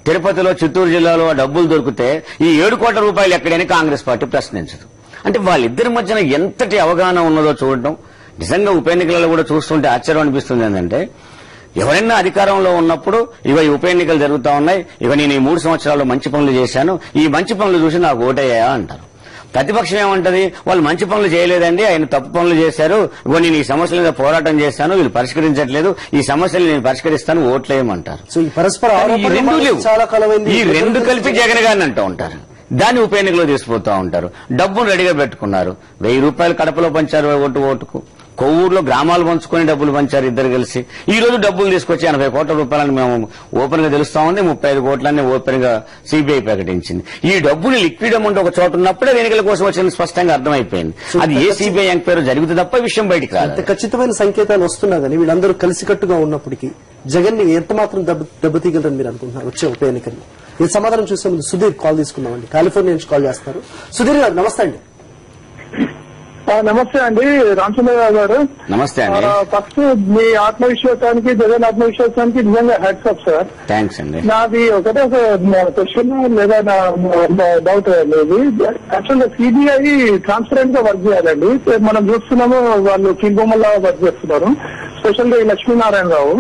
తిరుపతిలో, చిత్తూరు జిల్లాలో డబ్బులు దొరికితే ఈ 7 కోట్ల రూపాయలు ఎక్కడని కాంగ్రెస్ పార్టీ ప్రశ్నించదు. అంటే వాళ్ళిద్దరి మధ్యన ఎంతటి అవగాహన ఉన్నదో చూడటం నిజంగా ఉప ఎన్నికలలో కూడా చూస్తుంటే ఆశ్చర్యం అనిపిస్తుంది. ఏంటంటే ఎవరైనా అధికారంలో ఉన్నప్పుడు ఈ ఉప ఎన్నికలు జరుగుతా ఉన్నాయి, నేను ఈ 3 సంవత్సరాల్లో మంచి పనులు చేశాను, ఈ మంచి పనులు చూసి నాకు ఓటయ్యా అంటారు. ప్రతిపక్షం ఏమంటది? వాళ్ళు మంచి పనులు చేయలేదండి, ఆయన తప్పు పనులు చేశారు, నేను ఈ సమస్యల మీద పోరాటం చేశాను, వీళ్ళు పరిష్కరించట్లేదు, ఈ సమస్యలు నేను పరిష్కరిస్తాను, ఓట్లేయమంటారు. సో ఈ పరస్పర ఈ రెండు లేవు. ఈ రెండు కలిపి జగన్ గారిని అంటూ ఉంటారు. దాన్ని ఉప ఎన్నికలో తీసుకుపోతా ఉంటారు. డబ్బును రెడీగా పెట్టుకున్నారు. 1000 రూపాయలు కడపలో పంచారు ఓటుకు. కొవ్వూరులో గ్రామాలు పంచుకొని డబ్బులు పంచారు ఇద్దరు కలిసి. ఈ రోజు డబ్బులు తీసుకొచ్చి 80 కోట్ల రూపాయలని మేము ఓపెన్ గా తెలుస్తా ఉంది. 35 కోట్లని ఓపెన్ గా సిబిఐ ప్రకటించింది. ఈ డబ్బులు లిక్విడ్ అమౌంట్ ఒక చోట ఉన్నప్పుడే ఎన్నికల కోసం వచ్చింది స్పష్టంగా అర్థమైపోయింది. అది ఏ సిబిఐ ఎంక్వైరీ జరుగుతుంది తప్ప విషయం బయటికి రాదు. ఖచ్చితమైన సంకేతాలు వస్తున్నా కానీ వీళ్ళందరూ కలిసికట్టుగా ఉన్నప్పటికీ జగన్ ని ఎంత మాత్రం దెబ్బతీయగలరని మీరు అనుకుంటున్నారు వచ్చే ఉప ఎన్నికల్లో? ఈ సమాధానం చూసే ముందు సుధీర్ కాల్ తీసుకుందామండి. కాలిఫోర్నియా నుంచి కాల్ చేస్తారు. సుధీర్ గారు నమస్తే అండి. నమస్తే అండి రామచంద్రరావు గారు. నమస్తే అండి. ఫస్ట్ మీ ఆత్మవిశ్వాసానికి, జగన్ ఆత్మవిశ్వాసానికి నిజంగా హ్యాట్స్ ఆఫ్ సార్. థ్యాంక్స్ అండి. నాది ఒకటే క్వశ్చన్ లేదా నా డౌట్ లేదు. యాక్చువల్గా సిబిఐ ట్రాన్స్పరెంట్ గా వర్క్ చేయాలండి. మనం చూస్తున్నాము వాళ్ళు కీల్బొమ్మలా వర్క్ చేస్తున్నారు, స్పెషల్ గా ఈ లక్ష్మీనారాయణరావు.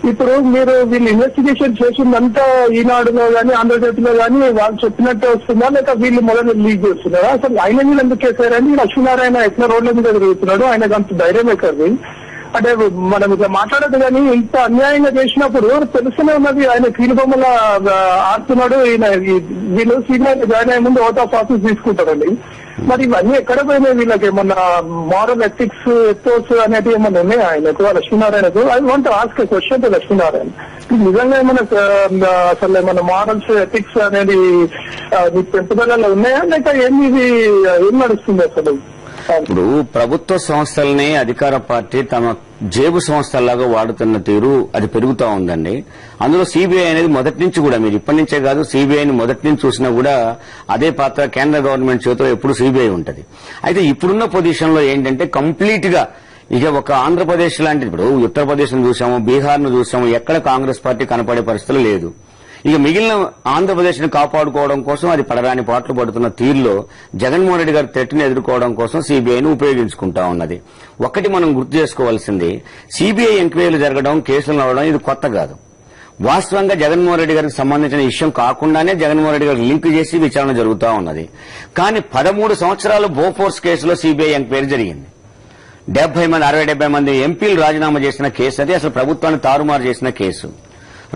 ఇప్పుడు మీరు వీళ్ళు ఇన్వెస్టిగేషన్ చేసిందంతా ఈనాడులో గానీ, ఆంధ్రజ్యోతిలో గానీ వాళ్ళు చెప్పినట్టే వస్తుందా, లేక వీళ్ళు మొదలు లీక్ చేస్తున్నారా? అసలు ఆయన మీద ఎందుకు కేసారండి? లక్ష్మీనారాయణ ఎట్లా రోడ్ల మీద తిరుగుతున్నాడు? ఆయనకు అంత ధైర్యం ఎక్కడిది? అంటే మనం ఇట్లా మాట్లాడదు కానీ ఇంత అన్యాయంగా చేసినప్పుడు తెలుస్తూనే ఉన్నది ఆయన కీలుబొమ్మల ఆడుతున్నాడు. వీళ్ళు సిబిఐ జాయిన్ అయ్యే ముందు ఓట్ ఆఫ్ ఆఫీస్ తీసుకుంటారండి. మరి ఇవన్నీ ఎక్కడ పోయినాయి? వీళ్ళకి ఏమన్నా మారల్ ఎథిక్స్, ఎథోస్ అనేవి ఏమన్నా ఉన్నాయా ఆయనకు, లక్ష్మీనారాయణకు? I want ask a question to Lakshminarayana. నిజంగా ఏమన్నా అసలు ఏమన్నా మారల్స్, ఎథిక్స్ అనేది మీ పెంపుదలలో ఉన్నాయా, లేక ఏం నడుస్తుంది అసలు? ఇప్పుడు ప్రభుత్వ సంస్థల్ని అధికార పార్టీ తమ జేబు సంస్థల్లాగా వాడుతున్న తీరు అది పెరుగుతా ఉందండి. అందులో సిబిఐ అనేది మొదటి నుంచి కూడా, మీరు ఇప్పటి నుంచే కాదు, సిబిఐని మొదటి నుంచి చూసినా కూడా అదే పాత్ర కేంద్ర గవర్నమెంట్ చేతిలో ఎప్పుడు సిబిఐ ఉంటది. అయితే ఇప్పుడున్న పొజిషన్ లో ఏంటంటే కంప్లీట్ గా ఇక ఒక ఆంధ్రప్రదేశ్ లాంటి, ఇప్పుడు ఉత్తరప్రదేశ్ ను చూసాము, బీహార్ ను చూసాము, ఎక్కడ కాంగ్రెస్ పార్టీ కనపడే పరిస్థితులు లేదు. ఇక మిగిలిన ఆంధ్రప్రదేశ్ ను కాపాడుకోవడం కోసం అది పడరాని పాటలు పడుతున్న తీరులో జగన్మోహన్ రెడ్డి గారి థ్రెట్ని ఎదుర్కోవడం కోసం సిబిఐని ఉపయోగించుకుంటా ఉన్నది. ఒక్కటి మనం గుర్తు చేసుకోవాల్సింది, సిబిఐ ఎంక్వైరీలు జరగడం, కేసులు అవడం ఇది కొత్త కాదు. వాస్తవంగా జగన్మోహన్ రెడ్డి గారికి సంబంధించిన విషయం కాకుండానే జగన్మోహన్ రెడ్డి గారికి లింక్ చేసి విచారణ జరుగుతూ ఉన్నది. కానీ 13 సంవత్సరాలు బోఫోర్స్ కేసులో సిబిఐ ఎంక్వైరీ జరిగింది. 60-70 మంది ఎంపీలు రాజీనామా చేసిన కేసు అది. అసలు ప్రభుత్వాన్ని తారుమారు చేసిన కేసు.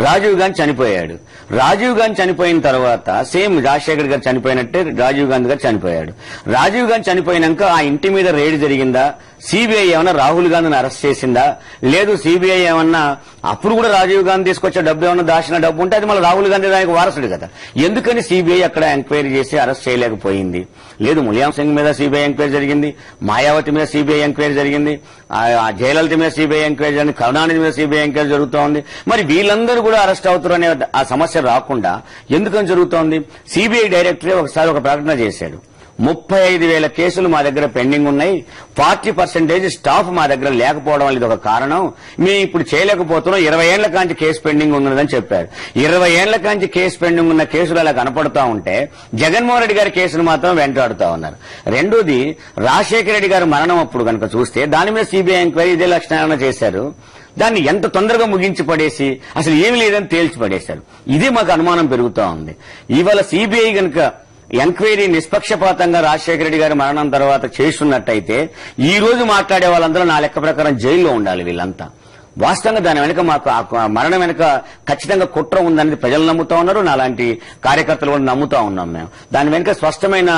రాజీవ్ గాంధీ చనిపోయాడు. రాజీవ్ గాంధీ చనిపోయిన తర్వాత సేమ్ రాజశేఖర్ గారు చనిపోయినట్టే రాజీవ్ గాంధీ గారు చనిపోయాడు. రాజీవ్ గాంధీ చనిపోయినాక ఆ ఇంటి మీద రైడ్ జరిగిందా? సిబిఐ ఏమన్నా రాహుల్ గాంధీని అరెస్ట్ చేసిందా? లేదు సిబిఐ ఏమన్నా అప్పుడు కూడా రాజీవ్ గాంధీ తీసుకొచ్చే డబ్బు ఏమన్నా దాచిన డబ్బు ఉంటే అది మళ్ళీ రాహుల్ గాంధీ దానికి వారసుడు కదా. ఎందుకని సిబిఐ అక్కడ ఎంక్వైరీ చేసి అరెస్ట్ చేయలేకపోయింది? లేదు, ములాయం సింగ్ మీద సిబిఐ ఎంక్వైరీ జరిగింది, మాయావతి మీద సిబిఐ ఎంక్వైరీ జరిగింది, జయలలిత మీద సిబిఐ ఎంక్వైరీ జరిగింది, కరుణానిధి మీద సిబిఐ ఎంక్వైరీ జరుగుతూ ఉంది. మరి వీళ్ళందరూ కూడా అరెస్ట్ అవుతారు అనే ఆ సమస్య రాకుండా ఎందుకని జరుగుతోంది? సిబిఐ డైరెక్టరే ఒకసారి ఒక ప్రకటన చేశాడు. 35,000 కేసులు మా దగ్గర పెండింగ్ ఉన్నాయి, 40% స్టాఫ్ మా దగ్గర లేకపోవడం వల్ల ఇది ఒక కారణం, మేము ఇప్పుడు చేయలేకపోతున్నాం, 20 ఏళ్ల కాంచి కేసు పెండింగ్ ఉన్నదని చెప్పారు. 20 ఏళ్ల కాంచి కేసు పెండింగ్ ఉన్న కేసులు అలా కనపడుతూ ఉంటే జగన్మోహన్ రెడ్డి గారి కేసును మాత్రం వెంటాడుతూ ఉన్నారు. రెండోది, రాజశేఖర రెడ్డి గారి మరణం అప్పుడు కనుక చూస్తే దాని మీద సిబిఐ ఎంక్వైరీ ఇదే లక్షణాలను చేశారు. దాన్ని ఎంత తొందరగా ముగించి పడేసి అసలు ఏమీ లేదని తేల్చి పడేశారు. ఇదే మాకు అనుమానం పెరుగుతూ ఉంది. ఇవాళ సిబిఐ గనుక ఎంక్వైరీ నిష్పక్షపాతంగా రాజశేఖర రెడ్డి గారి మరణం తర్వాత చేస్తున్నట్టయితే ఈ రోజు మాట్లాడే వాళ్ళందరూ నా లెక్క ప్రకారం జైల్లో ఉండాలి వీళ్ళంతా. వాస్తవంగా దాని వెనుక మాకు మరణం వెనుక ఖచ్చితంగా కుట్ర ఉందనేది ప్రజలు నమ్ముతా ఉన్నారు, నాలాంటి కార్యకర్తలు కూడా నమ్ముతా ఉన్నాం. మేము దాని వెనుక స్పష్టమైన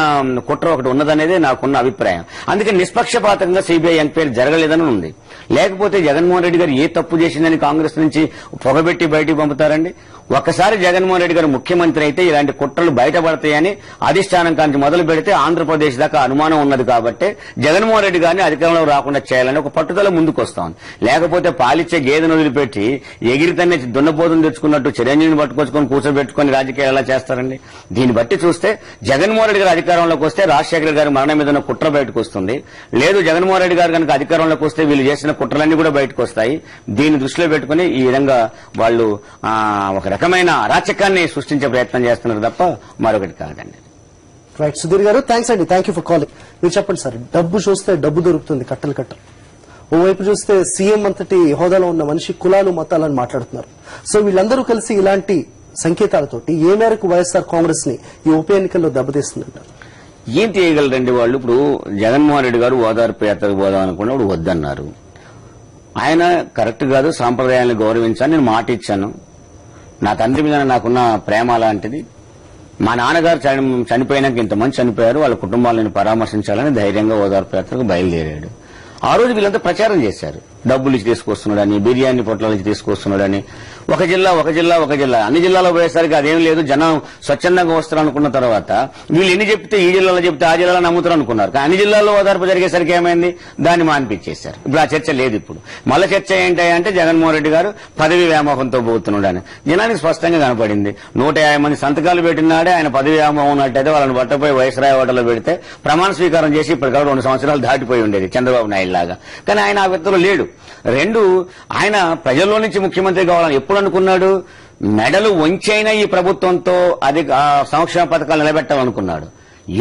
కుట్ర ఒకటి ఉన్నదనేది నాకున్న అభిప్రాయం. అందుకే నిష్పక్షపాతంగా సిబిఐ ఎంక్వైరీ జరగలేదని ఉంది. లేకపోతే జగన్మోహన్ రెడ్డి గారు ఏ తప్పు చేసిందని కాంగ్రెస్ నుంచి పొగబెట్టి బయటికి పంపుతారండి? ఒక్కసారి జగన్మోహన్ రెడ్డి గారు ముఖ్యమంత్రి అయితే ఇలాంటి కుట్రలు బయటపడతాయని అధిష్టానం కాంచి మొదలు పెడితే ఆంధ్రప్రదేశ్ దాకా అనుమానం ఉన్నది కాబట్టి జగన్మోహన్ రెడ్డి గారిని అధికారంలో రాకుండా చేయాలని ఒక పట్టుదల ముందుకు వస్తాం. లేకపోతే పాలిచ్చే గేదెను వదిలిపెట్టి ఎగిరితనే దున్నపోతును తెచ్చుకున్నట్టు చిరంజీవిని పట్టుకొచ్చుకొని కూర్చోబెట్టుకుని రాజకీయాలు ఎలా చేస్తారండి? దీన్ని బట్టి చూస్తే జగన్మోహన్ రెడ్డి గారు అధికారంలోకి వస్తే రాజశేఖర గారి మరణం మీద ఉన్న కుట్ర బయటకు వస్తుంది. లేదు జగన్మోహన్ రెడ్డి గారు కనుక అధికారంలోకి వస్తే వీళ్ళు చేసిన కుట్రలన్నీ కూడా బయటకు వస్తాయి. దీన్ని దృష్టిలో పెట్టుకుని ఈ విధంగా వాళ్ళు ఒక రకమైన అరాచకాన్ని సృష్టించే ప్రయత్నం చేస్తున్నారు తప్ప మరొకటి కాదండి. రైట్ సుధీర్ గారు, థ్యాంక్స్ అండి, థ్యాంక్ యూ ఫర్ కాలింగ్. మీరు చెప్పండి సార్, డబ్బు చూస్తే డబ్బు దొరుకుతుంది కట్టలు కట్టలు. ఓవైపు చూస్తే సీఎం అంతటి హోదాలో ఉన్న మనిషి కులాలు మతాలని మాట్లాడుతున్నారు. సో వీళ్ళందరూ కలిసి ఇలాంటి సంకేతాలతోటి ఏ మేరకు వైఎస్ఆర్ కాంగ్రెస్ ని ఈ ఉప ఎన్నికల్లో దెబ్బతీస్తుందంటారు? ఏం చేయగలరండి వాళ్ళు? ఇప్పుడు జగన్మోహన్ రెడ్డి గారు ఓదార్పు యాత్రకు పోదాం అనుకున్నప్పుడు వద్దన్నారు. ఆయన కరెక్ట్ కాదు, సాంప్రదాయాలను గౌరవించాను, నేను మాట ఇచ్చాను, నా తండ్రి మీద నాకున్న ప్రేమ అలాంటిది, మా నాన్నగారు చనిపోయినాక ఇంతమంది చనిపోయారు, వాళ్ళ కుటుంబాలను పరామర్శించాలని ధైర్యంగా ఓదార్పు యాత్రకు బయలుదేరాడు. ఆ రోజు వీళ్ళంతా ప్రచారం చేశారు, డబ్బులు ఇచ్చి తీసుకొస్తున్నాడని, బిర్యానీ పొట్లాలు ఇచ్చి తీసుకొస్తున్నాడని. ఒక జిల్లా అన్ని జిల్లాలో పోయేసరికి అదేం లేదు, జనం స్వచ్ఛందంగా వస్తారు అనుకున్న తర్వాత వీళ్ళు ఎన్ని చెప్తే ఈ జిల్లాలో చెప్తే ఆ జిల్లాలో నమ్ముతారు అనుకున్నారు. కానీ అన్ని జిల్లాల్లో ఓదార్పు జరిగేసరికి ఏమైంది, దాన్ని మాన్పించేశారు. ఇప్పుడు ఆ చర్చ లేదు. ఇప్పుడు మళ్ళీ చర్చ ఏంటంటే జగన్మోహన్ రెడ్డి గారు పదవి వ్యామోహంతో పోతున్నాడని జనానికి స్పష్టంగా కనపడింది. 150 మంది సంతకాలు పెట్టినాడే ఆయన పదవి వ్యామోహం ఉన్నట్టయితే వాళ్ళని పట్టపోయి వైస్రాయ్ హోటల్లో పెడితే ప్రమాణ స్వీకారం చేసి ఇప్పటికీ 2 సంవత్సరాలు దాటిపోయి ఉండేది చంద్రబాబు నాయుడు లాగా. కానీ ఆయన ఆ వ్యక్తిలో లేడు. 2, ఆయన ప్రజల్లో నుంచి ముఖ్యమంత్రి కావాలని ఎప్పుడు అనుకున్నాడు? మెడలు వంచైనా ఈ ప్రభుత్వంతో సంక్షేమ పథకాలు నిలబెట్టాలనుకున్నాడు.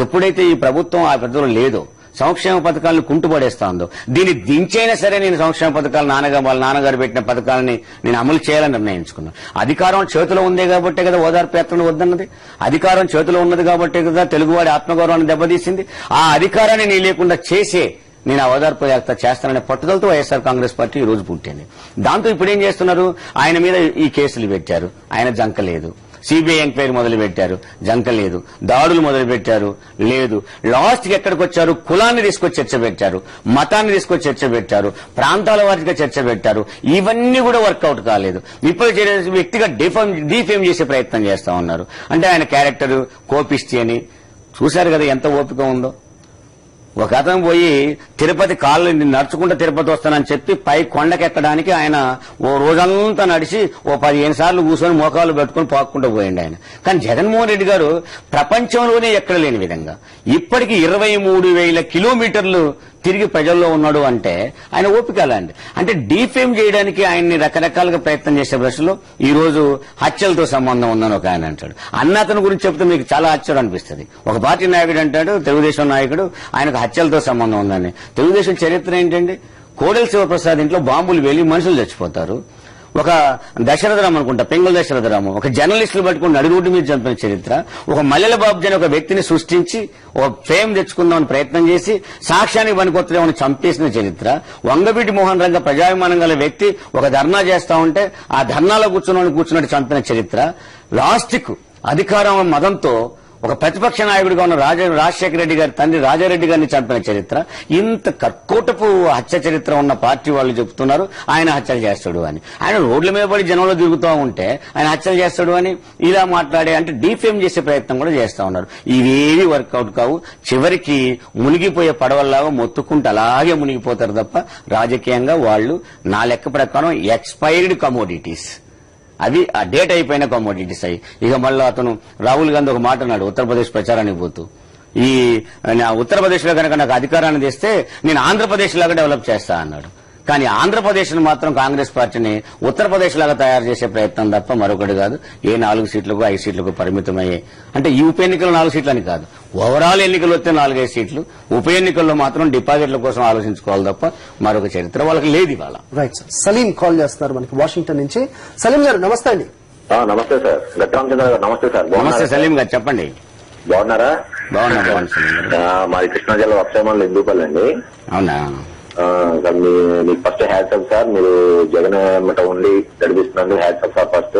ఎప్పుడైతే ఈ ప్రభుత్వం ఆ పెద్దలో లేదో, సంక్షేమ పథకాలను కుంటుపడేస్తోందో, దీన్ని దించైనా సరే నేను సంక్షేమ పథకాలు వాళ్ళ నాన్నగారు పెట్టిన పథకాలని నేను అమలు చేయాలని నిర్ణయించుకున్నాను. అధికారం చేతిలో ఉందే కాబట్టే కదా ఓదార్పు యాత్రలు వద్దన్నది. అధికారం చేతిలో ఉన్నది కాబట్టే కదా తెలుగువాడి ఆత్మగౌరవాన్ని దెబ్బతీసింది. ఆ అధికారాన్ని నీ లేకుండా చేసే నేను ఆ ఓదార్పు యాత్ర చేస్తాననే పట్టుదలతో వైఎస్ఆర్ కాంగ్రెస్ పార్టీ ఈ రోజు పుట్టింది. దాంతో ఇప్పుడు ఏం చేస్తున్నారు? ఆయన మీద ఈ కేసులు పెట్టారు, ఆయన జంకలేదు. సిబిఐ ఎంక్వైరీ మొదలు పెట్టారు, జంకలేదు. దాడులు మొదలు పెట్టారు, లేదు. లాస్ట్ కి ఎక్కడికి వచ్చారు? కులాన్ని తీసుకొచ్చి చర్చ పెట్టారు, మతాన్ని తీసుకొచ్చి చర్చ పెట్టారు, ప్రాంతాల వారిగా చర్చ పెట్టారు. ఇవన్నీ కూడా వర్కౌట్ కాలేదు. ఇప్పుడు వ్యక్తిగా డిఫేమ్ చేసే ప్రయత్నం చేస్తా ఉన్నారు. అంటే ఆయన క్యారెక్టర్ కోపిష్టి అని చూశారు కదా ఎంత ఓపిక ఉందో. ఒక అతను పోయి తిరుపతి కాళ్ళు నడుచుకుంటూ తిరుపతి వస్తానని చెప్పి పై కొండకెక్కడానికి ఆయన ఓ రోజంతా నడిచి ఓ 15 సార్లు కూర్చొని మోకాలు పెట్టుకుని పాక్కుంటూ పోయింది ఆయన. కానీ జగన్మోహన్ రెడ్డి గారు ప్రపంచంలోనే ఎక్కడ లేని విధంగా ఇప్పటికీ 23,000 కిలోమీటర్లు తిరిగి ప్రజల్లో ఉన్నాడు. అంటే ఆయన ఓపిక అలాంటి. అంటే డీఫేమ్ చేయడానికి ఆయన్ని రకరకాలుగా ప్రయత్నం చేసే ప్రశ్నలో ఈ రోజు హత్యలతో సంబంధం ఉందని ఒక ఆయన అంటాడు. అతని గురించి చెప్తే మీకు చాలా ఆశ్చర్యం అనిపిస్తుంది. ఒక పార్టీ నాయకుడు అంటాడు, తెలుగుదేశం నాయకుడు, ఆయనకు హత్యలతో సంబంధం ఉందని. తెలుగుదేశం చరిత్ర ఏంటండి? కోడెల శివప్రసాద్ ఇంట్లో బాంబులు వేలి మనుషులు చచ్చిపోతారు. ఒక దశరథరామ్ అనుకుంటా, పెంగుల దశరథరాము ఒక జర్నలిస్టులు పట్టుకుని నడిరోడ్డు మీద చంపిన చరిత్ర. ఒక మల్లెల బాబు అని ఒక వ్యక్తిని సృష్టించి ఒక ఫేమ్ తెచ్చుకుందామని ప్రయత్నం చేసి సాక్ష్యానికి పనికొత్తలేమని చంపేసిన చరిత్ర. వంగవీటి మోహన్ రంగ ప్రజాభిమానం గల వ్యక్తి ఒక ధర్నా చేస్తా ఉంటే ఆ ధర్నాలో కూర్చున్నట్టు చంపిన చరిత్ర. లాస్ట్కు అధికారం మదంతో ఒక ప్రతిపక్ష నాయకుడిగా ఉన్న రాజశేఖర రెడ్డి గారి తండ్రి రాజారెడ్డి గారిని చంపిన చరిత్ర. ఇంత కర్కోటపు హత్య చరిత్ర ఉన్న పార్టీ వాళ్ళు చెప్తున్నారు ఆయన హత్యలు చేస్తాడు అని. ఆయన రోడ్ల మీద పడి జనంలో తిరుగుతూ ఉంటే ఆయన హత్యలు చేస్తాడు అని ఇలా మాట్లాడే, అంటే డీఫేమ్ చేసే ప్రయత్నం కూడా చేస్తా ఉన్నారు. ఇవేవి వర్కౌట్ కావు. చివరికి మునిగిపోయే పడవల్లాగా మొత్తుకుంటూ అలాగే మునిగిపోతారు తప్ప రాజకీయంగా వాళ్ళు నా లెక్క ప్రకారం ఎక్స్పైర్డ్ కమోడిటీస్, అవి ఆ డేట్ అయిపోయిన కమోడిటీస్ అయ్యి. ఇక మళ్ళీ అతను రాహుల్ గాంధీ ఒక మాట అన్నాడు ఉత్తరప్రదేశ్ ప్రచారానికి పోతూ, ఈ ఉత్తరప్రదేశ్ లో కనుక నాకు అధికారాన్ని తెస్తే నేను ఆంధ్రప్రదేశ్ లాగా డెవలప్ చేస్తా అన్నాడు. కానీ ఆంధ్రప్రదేశ్ ను మాత్రం కాంగ్రెస్ పార్టీని ఉత్తరప్రదేశ్ లాగా తయారు చేసే ప్రయత్నం తప్ప మరొకటి కాదు. ఏ 4 సీట్లకు 5 సీట్లకు పరిమితమయ్యాయి. అంటే ఈ ఉప ఎన్నికలు 4 సీట్లని కాదు, ఓవరాల్ ఎన్నికలు వస్తే 4-5 సీట్లు. ఉప ఎన్నికల్లో మాత్రం డిపాజిట్ల కోసం ఆలోచించుకోవాలి తప్ప మరొక చరిత్ర వాళ్ళకి లేదు ఇవాళ. రైట్ సార్, సలీం కాల్ చేస్తున్నారు మనకి వాషింగ్టన్ నుంచి. సలీం గారు నమస్తే అండి. నమస్తే సార్, గట్రామచంద్ర గారు నమస్తే సార్. నమస్తే సలీం గారు, చెప్పండి. బాగున్నారా? బాగున్నా. మాది కృష్ణా జిల్లా వక్షేమాలు ఎందుపల్లి అండి. అవునా సార్, మీకు ఫస్ట్ హ్యాట్సప్ సార్, మీరు జగన్ మట ఉండి నడిపిస్తున్నారు. Hats off sir first.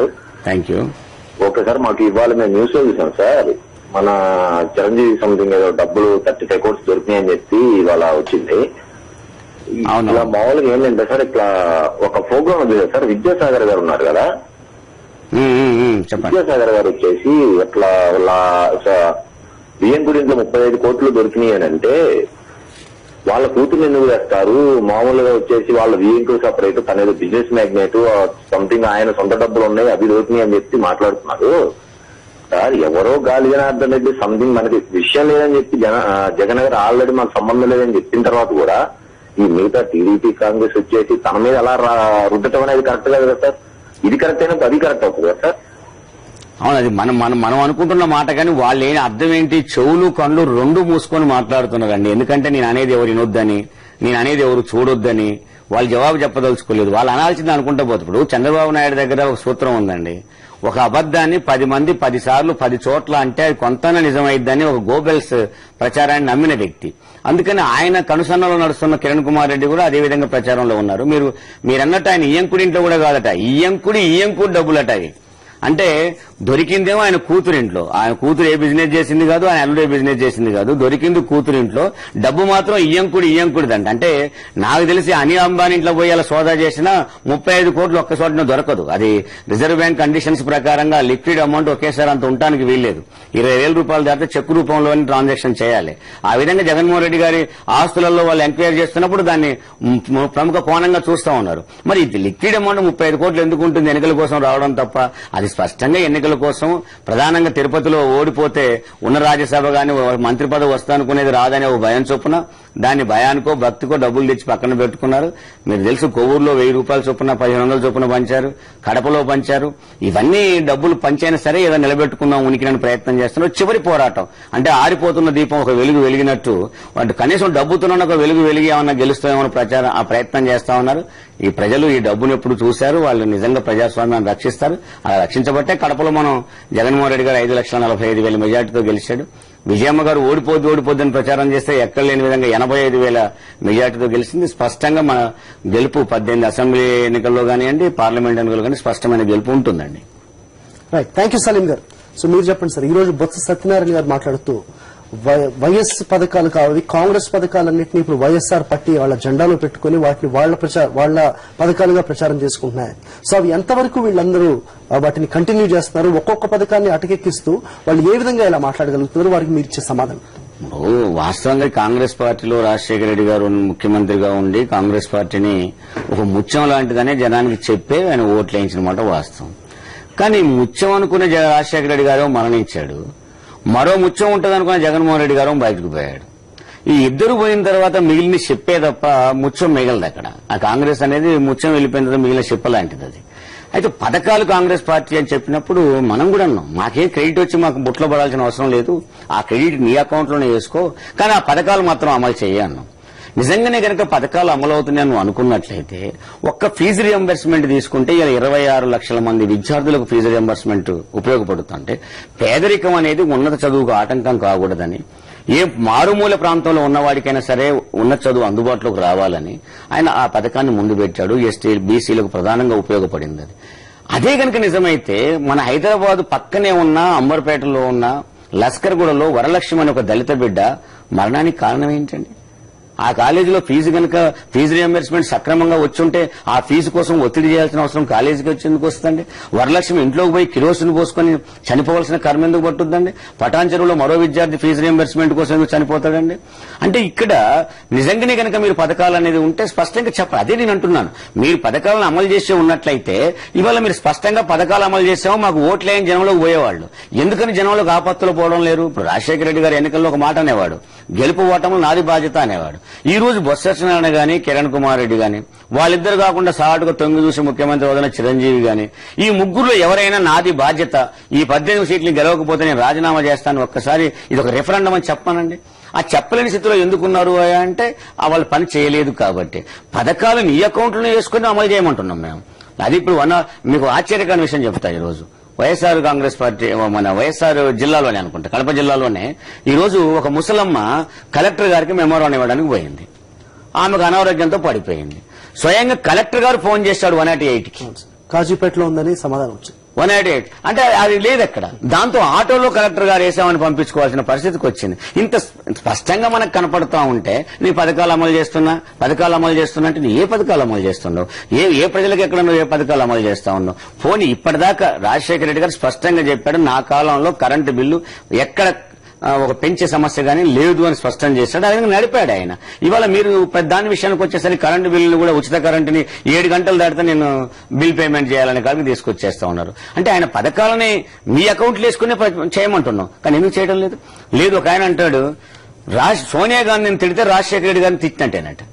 Thank you. Okay sir, మాకు ఇవాళ మేము న్యూస్ లో చూసాం సార్, మన చిరంజీవి సంథింగ్ ఏదో డబ్బులు 35 crores దొరికినాయని చెప్పి ఇవాళ వచ్చింది. ఇలా మామూలుగా ఏంటంటే సార్, ఇట్లా ఒక ప్రోగ్రామ్ ఉంది కదా సార్, విద్యాసాగర్ గారు ఉన్నారు కదా, చెప్పండి. విద్యాసాగర్ గారు వచ్చేసి అట్లా బియ్యం గురించి 35 కోట్లు దొరికినాయి అని అంటే వాళ్ళ కూతురు ఎందుకు వేస్తారు? మామూలుగా వచ్చేసి వాళ్ళ విఎంకు సపరేట్, తనేదో బిజినెస్ మ్యాగ్నెట్ సంథింగ్, ఆయన సొంత డబ్బులు ఉన్నాయి అవి దొరికినాయి అని చెప్పి మాట్లాడుతున్నారు. సార్ ఎవరో గాలి జనార్దన్ రెడ్డి సంథింగ్ మనకి విషయం లేదని చెప్పి జగన్ గారు ఆల్రెడీ మనకు సంబంధం లేదని చెప్పిన తర్వాత కూడా ఈ మిగతా టీడీపీ కాంగ్రెస్ వచ్చేసి తన మీద అలా రుద్దటం అనేది కరెక్ట్ కాదు కదా సార్? ఇది కరెక్ట్ అయినప్పుడు అది కరెక్ట్ అవుతుంది కదా సార్? అవును, అది మనం అనుకుంటున్న మాట, కానీ వాళ్ళు ఏం అర్థం ఏంటి, చెవులు కళ్ళు రెండు మూసుకొని మాట్లాడుతున్నారండి. ఎందుకంటే నేను అనేది ఎవరు వినొద్దని, నేను అనేది ఎవరు చూడొద్దని వాళ్ళు జవాబు చెప్పదలుచుకోలేదు. వాళ్ళు అనాల్సింది అనుకుంటా పోతే, ఇప్పుడు చంద్రబాబు నాయుడు దగ్గర ఒక సూత్రం ఉందండి, ఒక అబద్దాన్ని 10 మంది 10 సార్లు 10 చోట్ల అంటే అది కొంతన నిజమైద్దని ఒక గోబెల్స్ ప్రచారాన్ని నమ్మిన వ్యక్తి. అందుకని ఆయన కనుసన్నలో నడుస్తున్న కిరణ్ కుమార్ రెడ్డి కూడా అదే విధంగా ప్రచారంలో ఉన్నారు. మీరన్నట్టు ఆయన ఇయ్యంకుడింట్లో కూడా కాదట, ఇయ్యంకుడి డబ్బులట అవి. అంటే దొరికిందేమో ఆయన కూతురింట్లో, ఆయన కూతురు ఏ బిజినెస్ చేసింది కాదు, ఆయన అల్లుడు ఏ బిజినెస్ చేసింది కాదు, దొరికింది కూతురింట్లో, డబ్బు మాత్రం ఇయ్యంకుడిదంట. అంటే నాకు తెలిసి అనిల్ అంబానీ ఇంట్లో పోయి అలా సోదా చేసినా 35 కోట్లు ఒక్క చోటన దొరకదు. అది రిజర్వ్ బ్యాంక్ కండిషన్స్ ప్రకారంగా లిక్విడ్ అమౌంట్ ఒకేసారి అంత ఉండటానికి వీల్లేదు. 20,000 రూపాయలు దాటితే చెక్ రూపంలోని ట్రాన్సాక్షన్ చేయాలి. ఆ విధంగా జగన్మోహన్ రెడ్డి గారి ఆస్తులలో వాళ్ళు ఎంక్వైరీ చేస్తున్నప్పుడు దాన్ని ప్రముఖ కోణంగా చూస్తా ఉన్నారు. మరి ఇది లిక్విడ్ అమౌంట్ 35 కోట్లు ఎందుకు ఉంటుంది? ఎన్నికల కోసం రావడం తప్ప. అది స్పష్టంగా ఎన్నికల కోసం, ప్రధానంగా తిరుపతిలో ఓడిపోతే ఉన్న రాజ్యసభ గాని మంత్రి పదవి వస్తానుకునేది రాదనే ఒక భయం చొప్పున దాన్ని భయానికో భక్తికో డబ్బులు తెచ్చి పక్కన పెట్టుకున్నారు. మీరు తెలుసు, కొవ్వూరులో 1000 రూపాయల చొప్పున 1500 చొప్పున పంచారు, కడపలో పంచారు. ఇవన్నీ డబ్బులు పంచైనా సరే ఏదో నిలబెట్టుకుందాం ఉనికినని ప్రయత్నం చేస్తున్నారు. చివరి పోరాటం అంటే ఆరిపోతున్న దీపం ఒక వెలుగు వెలిగినట్టు, వాటి కనీసం డబ్బుతున్న ఒక వెలుగు వెలిగి ఏమన్నా గెలుస్తామని ప్రయత్నం చేస్తా ఉన్నారు. ఈ ప్రజలు ఈ డబ్బును ఎప్పుడు చూశారు, వాళ్ళు నిజంగా ప్రజాస్వామ్యాన్ని రక్షిస్తారు. అలా రక్షించబట్టే కడపలో మనం జగన్మోహన్ రెడ్డి గారు 5,45,000 మెజార్టీతో గెలిచాడు. విజయమ్మ గారు ఓడిపోద్దని ప్రచారం చేస్తే ఎక్కడ లేని విధంగా 85,000 మెజార్టీతో గెలిచింది. స్పష్టంగా మన గెలుపు 18 అసెంబ్లీ ఎన్నికల్లో కానివ్వండి, పార్లమెంట్ ఎన్నికల్లో కానీ స్పష్టమైన గెలుపు ఉంటుందండి. రైట్, థ్యాంక్ యూ సలీం గారు. సో మీరు చెప్పండి సార్, ఈ రోజు బొత్స సత్యనారాయణ గారు మాట్లాడుతూ వైఎస్ పథకాలు కావాలి, కాంగ్రెస్ పథకాలన్నింటినీ ఇప్పుడు వైఎస్ఆర్ పట్టి వాళ్ళ జెండాలో పెట్టుకుని వాటిని వాళ్ళ పథకాలుగా ప్రచారం చేసుకుంటున్నాయి. సో అవి ఎంతవరకు వీళ్ళందరూ వాటిని కంటిన్యూ చేస్తున్నారు? ఒక్కొక్క పథకాన్ని అటకెక్కిస్తూ వాళ్ళు ఏ విధంగా ఇలా మాట్లాడగలుగుతున్నారు? వారికి మీరు ఇచ్చే సమాధానం? వాస్తవంగా కాంగ్రెస్ పార్టీలో రాజశేఖర రెడ్డి గారు ముఖ్యమంత్రిగా ఉండి కాంగ్రెస్ పార్టీని ఒక ముత్యం లాంటిదనే జనానికి చెప్పే ఆయన ఓట్లు వేయించిన మాట వాస్తవం. కానీ ముత్యం అనుకునే రాజశేఖర రెడ్డి గారు మరణించాడు, మరో ముత్యం ఉంటుంది అనుకున్న జగన్మోహన్ రెడ్డి గారు బయటకు పోయాడు. ఈ ఇద్దరు పోయిన తర్వాత మిగిలిన చెప్పే తప్ప ముత్యం మిగలదు అక్కడ. ఆ కాంగ్రెస్ అనేది ముత్యం వెళ్ళిపోయిన తర్వాత మిగిలిన చెప్ప లాంటిది అది. అయితే పథకాలు కాంగ్రెస్ పార్టీ అని చెప్పినప్పుడు మనం కూడా అన్నాం, మాకేం క్రెడిట్ వచ్చి మాకు బుట్లో పడాల్సిన అవసరం లేదు, ఆ క్రెడిట్ నీ అకౌంట్లోనే వేసుకో, కానీ ఆ పథకాలు మాత్రం అమలు చేయన్నాం. నిజంగానే కనుక పథకాలు అమలవుతున్నాయని నువ్వు అనుకున్నట్లయితే ఒక్క ఫీజు రియంబర్స్మెంట్ తీసుకుంటే ఇలా 26 లక్షల మంది విద్యార్థులకు ఫీజు రియంబర్స్మెంట్ ఉపయోగపడుతుంటే పేదరికం అనేది ఉన్నత చదువుకు ఆటంకం కాకూడదని, ఏ మారుమూల ప్రాంతంలో ఉన్నవాడికైనా సరే ఉన్నత చదువు అందుబాటులోకి రావాలని ఆయన ఆ పథకాన్ని ముందు పెట్టాడు. ఎస్టీ బీసీలకు ప్రధానంగా ఉపయోగపడింది. అదే కనుక నిజమైతే మన హైదరాబాద్ పక్కనే ఉన్న అంబర్పేటలో ఉన్న లస్కర్గూడలో వరలక్ష్మి అనే ఒక దళిత బిడ్డ మరణానికి కారణం ఏంటండి? ఆ కాలేజీలో ఫీజు రియంబర్స్మెంట్ సక్రమంగా వచ్చుంటే ఆ ఫీజు కోసం ఒత్తిడి చేయాల్సిన అవసరం కాలేజీకి వచ్చేందుకు వస్తుందండి? వరలక్ష్మి ఇంట్లోకి పోయి కిరోసిన్ పోసుకొని చనిపోవాల్సిన కర్మ ఎందుకు పట్టుద్దండి? పటాన్ చెరువులో మరో విద్యార్థి ఫీజు రియంబర్స్మెంట్ కోసం ఎందుకు చనిపోతాడండి? అంటే ఇక్కడ నిజంగానే కనుక మీరు పథకాలు అనేది ఉంటే స్పష్టంగా చెప్పాలి. అదే నేను అంటున్నాను, మీరు పథకాలను అమలు చేసే ఉన్నట్లయితే ఇవాళ మీరు స్పష్టంగా పథకాలు అమలు చేసామో మాకు ఓట్లేని జనంలోకి పోయేవాళ్ళు. ఎందుకని జనంలోకి ఆపత్తులు పోవడం లేరు? ఇప్పుడు రాజశేఖర రెడ్డి గారు ఎన్నికల్లో ఒక మాట అనేవాడు, గెలుపు ఓటములు నాది బాధ్యత అనేవాడు. ఈ రోజు బొత్స సత్యనారాయణ గాని కిరణ్ కుమార్ రెడ్డి గాని వాళ్ళిద్దరు కాకుండా సాటుగా తొంగి చూసి ముఖ్యమంత్రి వదిన చిరంజీవి గాని ఈ ముగ్గురులో ఎవరైనా నాది బాధ్యత, ఈ 18 సీట్లు గెలవకపోతే నేను రాజీనామా చేస్తాను, ఒక్కసారి ఇది ఒక రెఫరెండం అని చెప్పానండి. ఆ చెప్పలేని స్థితిలో ఎందుకున్నారు అంటే వాళ్ళ పని చేయలేదు కాబట్టి పథకాలను ఈ అకౌంట్లో వేసుకుని అమలు చేయమంటున్నాం మేము. అది ఇప్పుడు మీకు ఆశ్చర్యకరమైన విషయం చెప్తా. ఈ రోజు వైఎస్ఆర్ కాంగ్రెస్ పార్టీ మన వైఎస్ఆర్ జిల్లాలోనే అనుకుంటా, కడప జిల్లాలోనే ఈ రోజు ఒక ముసలమ్మ కలెక్టర్ గారికి మెమోరాండం ఇవ్వడానికి పోయింది. ఆమెకు అనారోగ్యంతో పడిపోయింది. స్వయంగా కలెక్టర్ గారు ఫోన్ చేశాడు 108కి. కాజీపేటలో ఉందని సమాధానం వచ్చింది. 188 అంటే అది లేదు అక్కడ. దాంతో ఆటోలో కలెక్టర్ గారు వేసామని పంపించుకోవాల్సిన పరిస్థితికి వచ్చింది. ఇంత స్పష్టంగా మనకు కనపడతా ఉంటే నీ పథకాలు అమలు చేస్తున్నా అంటే నీ ఏ పథకాలు అమలు చేస్తున్నావు, ఏ ప్రజలకు ఎక్కడ నువ్వు ఏ పథకాలు అమలు చేస్తా ఉన్నావు? పోనీ ఇప్పటిదాకా రాజశేఖర రెడ్డి గారు స్పష్టంగా చెప్పాడు, నా కాలంలో కరెంటు బిల్లు ఎక్కడ ఒక పెంచే సమస్య గానీ లేదు అని స్పష్టం చేశాడు. అదే నడిపాడు ఆయన. ఇవాళ మీరు దాని విషయానికి వచ్చేసరికి కరెంటు బిల్లు కూడా ఉచిత కరెంటుని 7 గంటలు దాటితే నేను బిల్ పేమెంట్ చేయాలనే కాడికి తీసుకొచ్చేస్తా ఉన్నారు. అంటే ఆయన పథకాలని మీ అకౌంట్లు వేసుకునే చేయమంటున్నాం, కానీ ఎందుకు చేయడం లేదు? లేదు ఒక ఆయన అంటాడు సోనియా గాంధీని తిడితే రాజశేఖర రెడ్డి గారిని తిట్టినట్టేనట.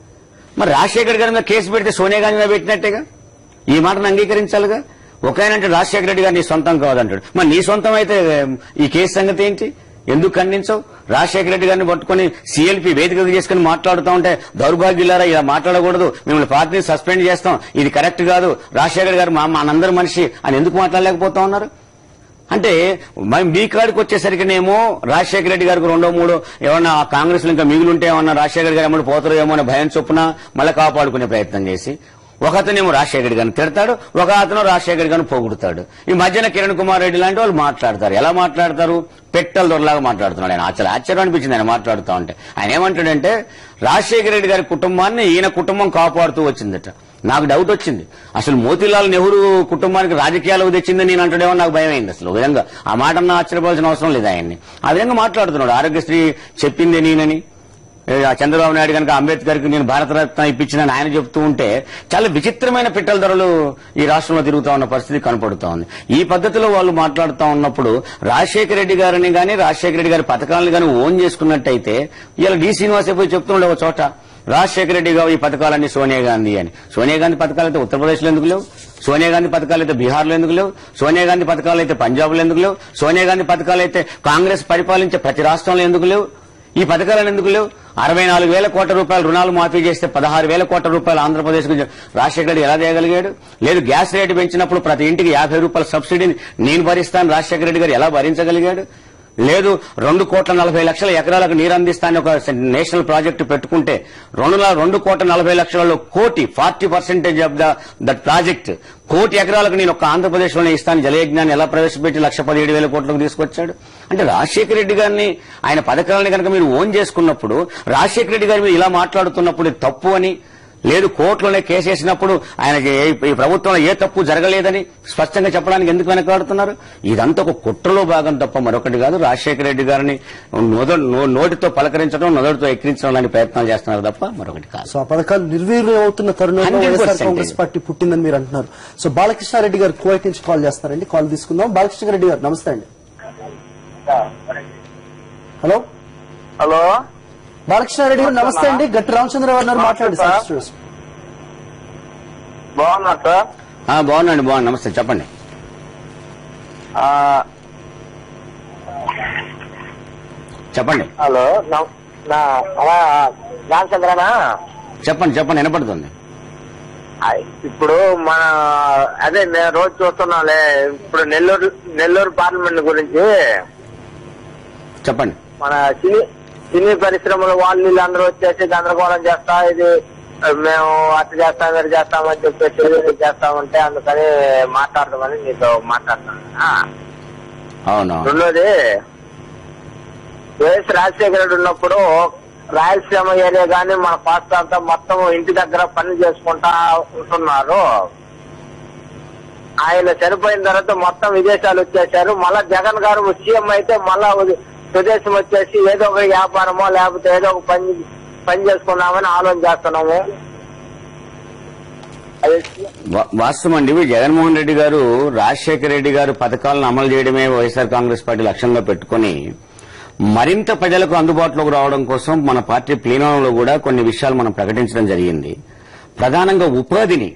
మరి రాజశేఖర గారి మీద కేసు పెడితే సోనియా గాంధీ మీద పెట్టినట్టేగా. ఈ మాటను అంగీకరించాలిగా. ఒక ఆయన అంటే రాజశేఖర రెడ్డి గారు నీ సొంతం కాదంటాడు. మరి నీ సొంతం అయితే ఈ కేసు సంగతి ఏంటి? ఎందుకు ఖండించవు? రాజశేఖర రెడ్డి గారిని పట్టుకుని సిఎల్పి వేదికగా చేసుకుని మాట్లాడుతూ ఉంటే దౌర్భాగ్యులారా ఇలా మాట్లాడకూడదు, మిమ్మల్ని పార్టీని సస్పెండ్ చేస్తాం, ఇది కరెక్ట్ కాదు, రాజశేఖర గారు మనందరి మనిషి అని ఎందుకు మాట్లాడలేకపోతా ఉన్నారు? అంటే మీ కాడికి వచ్చేసరికినేమో రాజశేఖర రెడ్డి గారికి 2-3 ఏమన్నా కాంగ్రెస్ లో ఇంకా మిగులుంటే ఏమన్నా రాజశేఖర గారు ఏమన్నా పోతారో ఏమో అని భయం చొప్పున మళ్ళీ కాపాడుకునే ప్రయత్నం చేసి ఒకతనేమో రాజశేఖర గారిని తిడతాడు, ఒక అతను రాజశేఖర గారిని పొగుడుతాడు. ఈ మధ్యన కిరణ్ కుమార్ రెడ్డి లాంటి వాళ్ళు మాట్లాడతారు. ఎలా మాట్లాడతారు? పెట్టెల దొరలాగా మాట్లాడుతున్నాడు ఆయన. ఆశ్చర్యం అనిపించింది ఆయన మాట్లాడుతూ ఉంటే. ఆయన ఏమంటాడంటే రాజశేఖర రెడ్డి గారి కుటుంబాన్ని ఈయన కుటుంబం కాపాడుతూ వచ్చిందట. నాకు డౌట్ వచ్చింది, అసలు మోతీలాల్ నెహ్రూ కుటుంబానికి రాజకీయాలకు తెచ్చిందని నేను అంటాడేమో నాకు భయం అయింది. అసలు విధంగా ఆ మాట ఆశ్చర్యపోవాల్సిన అవసరం లేదు ఆయన్ని. ఆ విధంగా మాట్లాడుతున్నాడు. ఆరోగ్యశ్రీ చెప్పింది నేనని, చంద్రబాబు నాయుడు కనుక అంబేద్కర్ కి నేను భారతరత్న ఇప్పించిన ఆయన చెప్తూ ఉంటే చాలా విచిత్రమైన పిట్టల ధరలు ఈ రాష్ట్రంలో తిరుగుతా ఉన్న పరిస్థితి కనపడుతా ఉంది. ఈ పద్ధతిలో వాళ్ళు మాట్లాడుతూ ఉన్నప్పుడు రాజశేఖర రెడ్డి గారిని గానీ రాజశేఖర రెడ్డి గారి పథకాలను గానీ ఓన్ చేసుకున్నట్టయితే ఇలా డి శ్రీనివాస్ పోయి చెప్తుండే ఒక చోట రాజశేఖర రెడ్డి గారు ఈ పథకాలన్నీ సోనియా గాంధీ అని. సోనియా గాంధీ పథకాలైతే ఉత్తరప్రదేశ్ లో ఎందుకు లేవు? సోనియా గాంధీ పథకాలైతే బీహార్ లో ఎందుకు లేవు? సోనియా గాంధీ పథకాలైతే పంజాబ్ లో ఎందుకు లేవు? సోనియా గాంధీ పథకాలైతే కాంగ్రెస్ పరిపాలించే ప్రతి రాష్ట్రంలో ఎందుకు లేవు? ఈ పథకాలను ఎందుకు లేవు? 64,000 కోట్ల రూపాయలు రుణాలు మాఫీ చేస్తే 16,000 కోట్ల రూపాయలు ఆంధ్రప్రదేశ్ కు రాజశేఖర రెడ్డి ఎలా చేయగలిగాడు? లేదు గ్యాస్ రేటు పెంచినప్పుడు ప్రతి ఇంటికి 50 రూపాయల సబ్సిడీని నేను భరిస్తాను రాజశేఖర రెడ్డి గారు ఎలా భరించగలిగాడు? లేదు 2,40,00,000 ఎకరాలకు నీరు అందిస్తానని ఒక నేషనల్ ప్రాజెక్టు పెట్టుకుంటే 2,40,00,000 కోటి 40% ఆఫ్ దట్ ప్రాజెక్ట్ 1 కోటి ఎకరాలకు నేను ఒక ఆంధ్రప్రదేశ్ లోనే ఇస్తాను జలయజ్ఞాన్ని ఎలా ప్రవేశపెట్టి 1,17,000 కోట్లకు తీసుకొచ్చాడు? అంటే రాజశేఖర రెడ్డి గారిని ఆయన పథకాలని కనుక మీరు ఓన్ చేసుకున్నప్పుడు రాజశేఖర రెడ్డి గారి మీద ఇలా మాట్లాడుతున్నప్పుడు తప్పు అని, లేదు కోర్టులోనే కేసేసినప్పుడు ఆయన ఈ ప్రభుత్వంలో ఏ తప్పు జరగలేదని స్పష్టంగా చెప్పడానికి ఎందుకు వెనకాడుతున్నారు? ఇదంతా ఒక కుట్రలో భాగం తప్ప మరొకటి కాదు. రాజశేఖర రెడ్డి గారిని నోటితో పలకరించడం, నోటితో ఎక్కిరించడం లాంటి ప్రయత్నాలు చేస్తున్నారు తప్ప మరొకటి కాదు. సో ఆ పథకాలు నిర్వీర్యం అవుతున్న తరుణంలో వైఎస్ఆర్ కాంగ్రెస్ పార్టీ పుట్టిందని మీరు అంటున్నారు. సో బాలకృష్ణారెడ్డి గారు కువైట్ నుంచి కాల్ చేస్తారండి. కాల్ తీసుకుందాం. బాలకృష్ణ రెడ్డి గారు నమస్తే అండి. హలో హలో బాలకృష్ణారెడ్డి గారు నమస్తే అండి. గట్టి రామచంద్రరావు గారు మాట్లాడండి సార్. బాగున్నా సార్? బాగున్నాండి, బాగున్నా. నమస్తే, చెప్పండి. చెప్పండి. హలో రామచంద్రనా? చెప్పండి, వినపడుతుంది. ఇప్పుడు మన అదే నేను రోజు చూస్తున్నాలే, ఇప్పుడు నెల్లూరు పార్లమెంట్ గురించి చెప్పండి. మన సినీ పరిశ్రమల వాళ్ళు వీళ్ళందరూ వచ్చేసి గందరగోళం చేస్తా, ఇది మేము అట్లా చేస్తాం ఇటు చేస్తామని చెప్పేసి చేస్తామంటే అందుకని మాట్లాడదామని నీతో మాట్లాడుతున్నాను. అవును. రెండోది వైఎస్ రాజశేఖర రెడ్డి ఉన్నప్పుడు రాయలసీమ ఏరియా గానీ మన పాస్తా అంతా మొత్తం ఇంటి దగ్గర పని చేసుకుంటా ఉంటున్నారు. ఆయన చనిపోయిన తర్వాత మొత్తం విదేశాలు వచ్చేసారు. మళ్ళా జగన్ గారు సీఎం అయితే మళ్ళా స్వదేశం వచ్చేసి ఏదో ఒక వ్యాపారమో లేకపోతే ఏదో ఒక పని చేసుకున్నామని ఆలోచన చేస్తున్నాము. వాస్తవం అండి. జగన్మోహన్ రెడ్డి గారు రాజశేఖర రెడ్డి గారు పథకాలను అమలు చేయడమే వైఎస్ఆర్ కాంగ్రెస్ పార్టీ లక్ష్యంగా పెట్టుకుని మరింత ప్రజలకు అందుబాటులోకి రావడం కోసం మన పార్టీ ప్లీనంలో కూడా కొన్ని విషయాలు మనం ప్రకటించడం జరిగింది. ప్రధానంగా ఉపాధిని,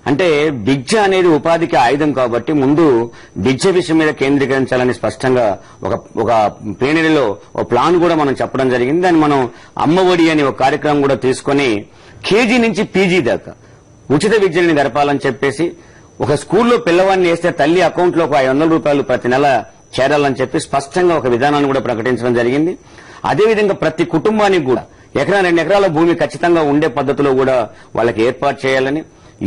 అంటే బిజ్జ అనేది ఉపాధికి ఆయుధం కాబట్టి ముందు బిజ్జ విషయం మీద కేంద్రీకరించాలని స్పష్టంగా ఒక ప్లీనరీలో ఒక ప్లాన్ కూడా మనం చెప్పడం జరిగింది. దాన్ని మనం అమ్మఒడి అని ఒక కార్యక్రమం కూడా తీసుకుని కేజీ నుంచి పీజీ దాకా ఉచిత విద్యని జరపాలని చెప్పేసి ఒక స్కూల్లో పిల్లవాడిని వేస్తే తల్లి అకౌంట్లో ఒక 500 రూపాయలు ప్రతి నెల చేరాలని చెప్పి స్పష్టంగా ఒక విధానాన్ని కూడా ప్రకటించడం జరిగింది. అదేవిధంగా ప్రతి కుటుంబానికి కూడా 1-2 ఎకరాల భూమి ఖచ్చితంగా ఉండే పద్ధతిలో కూడా వాళ్ళకి ఏర్పాటు చేయాలని,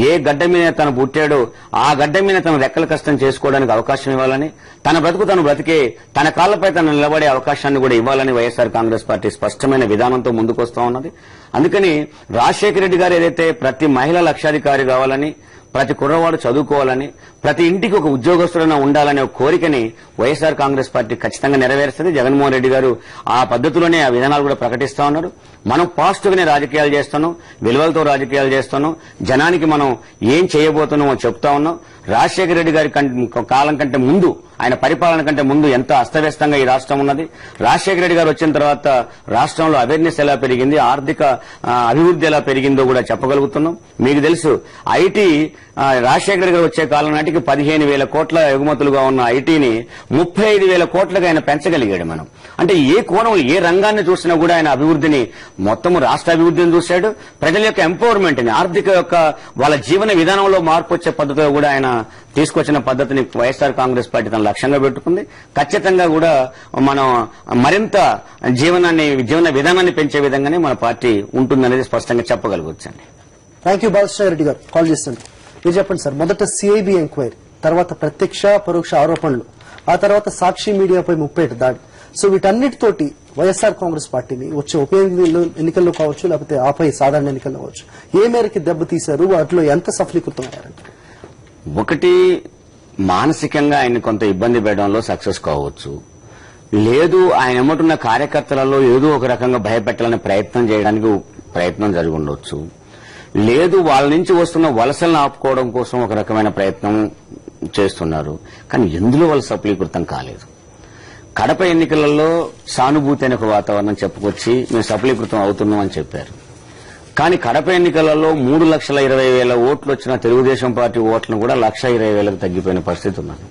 ఏ గడ్డ మీద తను పుట్టాడో ఆ గడ్డ మీద తను రెక్కల కష్టం చేసుకోవడానికి అవకాశం ఇవ్వాలని, తన బ్రతుకు తను బ్రతికే తన కాళ్లపై తను నిలబడే అవకాశాన్ని కూడా ఇవ్వాలని వైఎస్ఆర్ కాంగ్రెస్ పార్టీ స్పష్టమైన విధానంతో ముందుకొస్తా ఉన్నది. అందుకని రాజశేఖర రెడ్డి గారు ఏదైతే ప్రతి మహిళ లక్షాధికారి కావాలని, ప్రతి కుర్రవాడు చదువుకోవాలని, ప్రతి ఇంటికి ఒక ఉద్యోగస్తుడైనా ఉండాలనే కోరికని వైఎస్ఆర్ కాంగ్రెస్ పార్టీ ఖచ్చితంగా నెరవేరుస్తుంది. జగన్మోహన్ రెడ్డి గారు ఆ పద్ధతిలోనే ఆ విధానాలు కూడా ప్రకటిస్తా ఉన్నారు. మనం పాజిటివ్ గానే రాజకీయాలు చేస్తున్నాం, విలువలతో రాజకీయాలు చేస్తున్నాం, జనానికి మనం ఏం చేయబోతున్నామో చెప్తా ఉన్నాం. రాజశేఖర రెడ్డి గారి కాలం కంటే ముందు, ఆయన పరిపాలన కంటే ముందు ఎంత అస్తవ్యస్తంగా ఈ రాష్ట్రం ఉన్నది. రాజశేఖర రెడ్డి గారు వచ్చిన తర్వాత రాష్ట్రంలో అవేర్నెస్ ఎలా పెరిగింది, ఆర్థిక అభివృద్ధి ఎలా పెరిగిందో కూడా చెప్పగలుగుతున్నాం. మీకు తెలుసు, ఐటీ రాజశేఖర రెడ్డి గారు వచ్చే కాలం నాటికి 15,000 కోట్ల ఎగుమతులుగా ఉన్న ఐటీని 35,000 కోట్లుగా ఆయన పెంచగలిగాడు. మనం అంటే ఏ కోణం, ఏ రంగాన్ని చూసినా కూడా ఆయన అభివృద్ధిని, మొత్తం రాష్ట్ర అభివృద్ధిని చూశాడు. ప్రజల యొక్క ఎంపవర్మెంట్ ని, ఆర్థిక యొక్క వాళ్ళ జీవన విధానంలో మార్పు వచ్చే పద్ధతిలో కూడా ఆయన తీసుకొచ్చిన పద్ధతిని వైఎస్ఆర్ కాంగ్రెస్ పార్టీ తన లక్ష్యంగా పెట్టుకుంది. ఖచ్చితంగా కూడా మనం మరింత జీవన విధానాన్ని పెంచే విధంగానే మన పార్టీ ఉంటుందనేది స్పష్టంగా చెప్పగలగొచ్చండి. థ్యాంక్ యూ బాలకృష్ణ రెడ్డి గారు కాల్ చేస్తుంది. మీరు చెప్పండి సార్, మొదట సిఐబి ఎంక్వైరీ, తర్వాత ప్రత్యక్ష పరోక్ష ఆరోపణలు, ఆ తర్వాత సాక్షి మీడియాపై ముప్పేట దాడి. సో వీటన్నిటితోటి వైఎస్ఆర్ కాంగ్రెస్ పార్టీని వచ్చే ఉప ఎన్నికల్లో కావచ్చు, లేకపోతే ఆపై సాధారణ ఎన్నికల్లో కావచ్చు, ఏ మేరకు దెబ్బతీశారు, వాటిలో ఎంత సఫలీకృతమయ్యారంటే? ఒకటి, మానసికంగా ఆయన కొంత ఇబ్బంది పెట్టడంలో సక్సెస్ కావచ్చు, లేదు ఆయన ఎమ్మటున్న కార్యకర్తలలో ఏదో ఒక రకంగా భయపెట్టాలనే ప్రయత్నం జరిగి ఉండొచ్చు, లేదు వాళ్ళ నుంచి వస్తున్న వలసలను ఆపుకోవడం కోసం ఒక రకమైన ప్రయత్నం చేస్తున్నారు. కానీ ఎందులో వాళ్ళు సఫలీకృతం కాలేదు. కడప ఎన్నికలలో సానుభూతి అనే ఒక వాతావరణం చెప్పుకొచ్చి మేము సఫలీకృతం అవుతున్నాం అని చెప్పారు. కానీ కడప ఎన్నికలలో 3,20,000 ఓట్లు వచ్చిన తెలుగుదేశం పార్టీ ఓట్లను కూడా 1,20,000కు తగ్గిపోయిన పరిస్థితి ఉన్నది.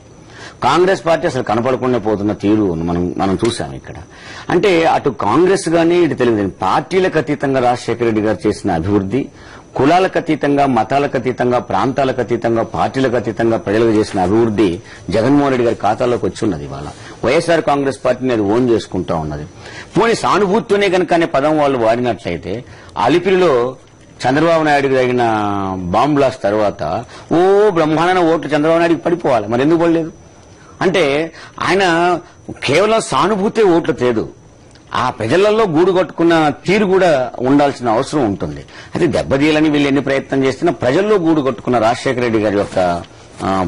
కాంగ్రెస్ పార్టీ అసలు కనపడకుండా పోతున్న తీరు మనం చూసాం ఇక్కడ. అంటే అటు కాంగ్రెస్ గానీ ఇటు తెలుగుదేశం పార్టీలకు అతీతంగా రాజశేఖర రెడ్డి గారు చేసిన అభివృద్ధి, కులాలకు అతీతంగా, మతాలకు అతీతంగా, ప్రాంతాలకు అతీతంగా, పార్టీలకు అతీతంగా ప్రజలకు చేసిన అభివృద్ధి జగన్మోహన్ రెడ్డి గారి ఖాతాలోకి వచ్చి ఉన్నది. ఇవాళ వైఎస్ఆర్ కాంగ్రెస్ పార్టీని అది ఓన్ చేసుకుంటా ఉన్నది. పోనీ సానుభూతితోనే కనుక అనే పదం వాళ్ళు వాడినట్లయితే, అలిపిరిలో చంద్రబాబు నాయుడుకి తగిన బాంబ్ బ్లాస్ట్ తర్వాత బ్రహ్మాండమైన ఓట్లు చంద్రబాబు నాయుడికి పడిపోవాలి. మరి ఎందుకు పడలేదు అంటే, ఆయన కేవలం సానుభూతే ఓట్లు తేదు, ఆ ప్రజలలో గూడు కట్టుకున్న తీరు కూడా ఉండాల్సిన అవసరం ఉంటుంది. అది దెబ్బతీయాలని వీళ్ళు ఎన్ని ప్రయత్నం చేస్తున్నా ప్రజల్లో గూడు కట్టుకున్న రాజశేఖర రెడ్డి గారి యొక్క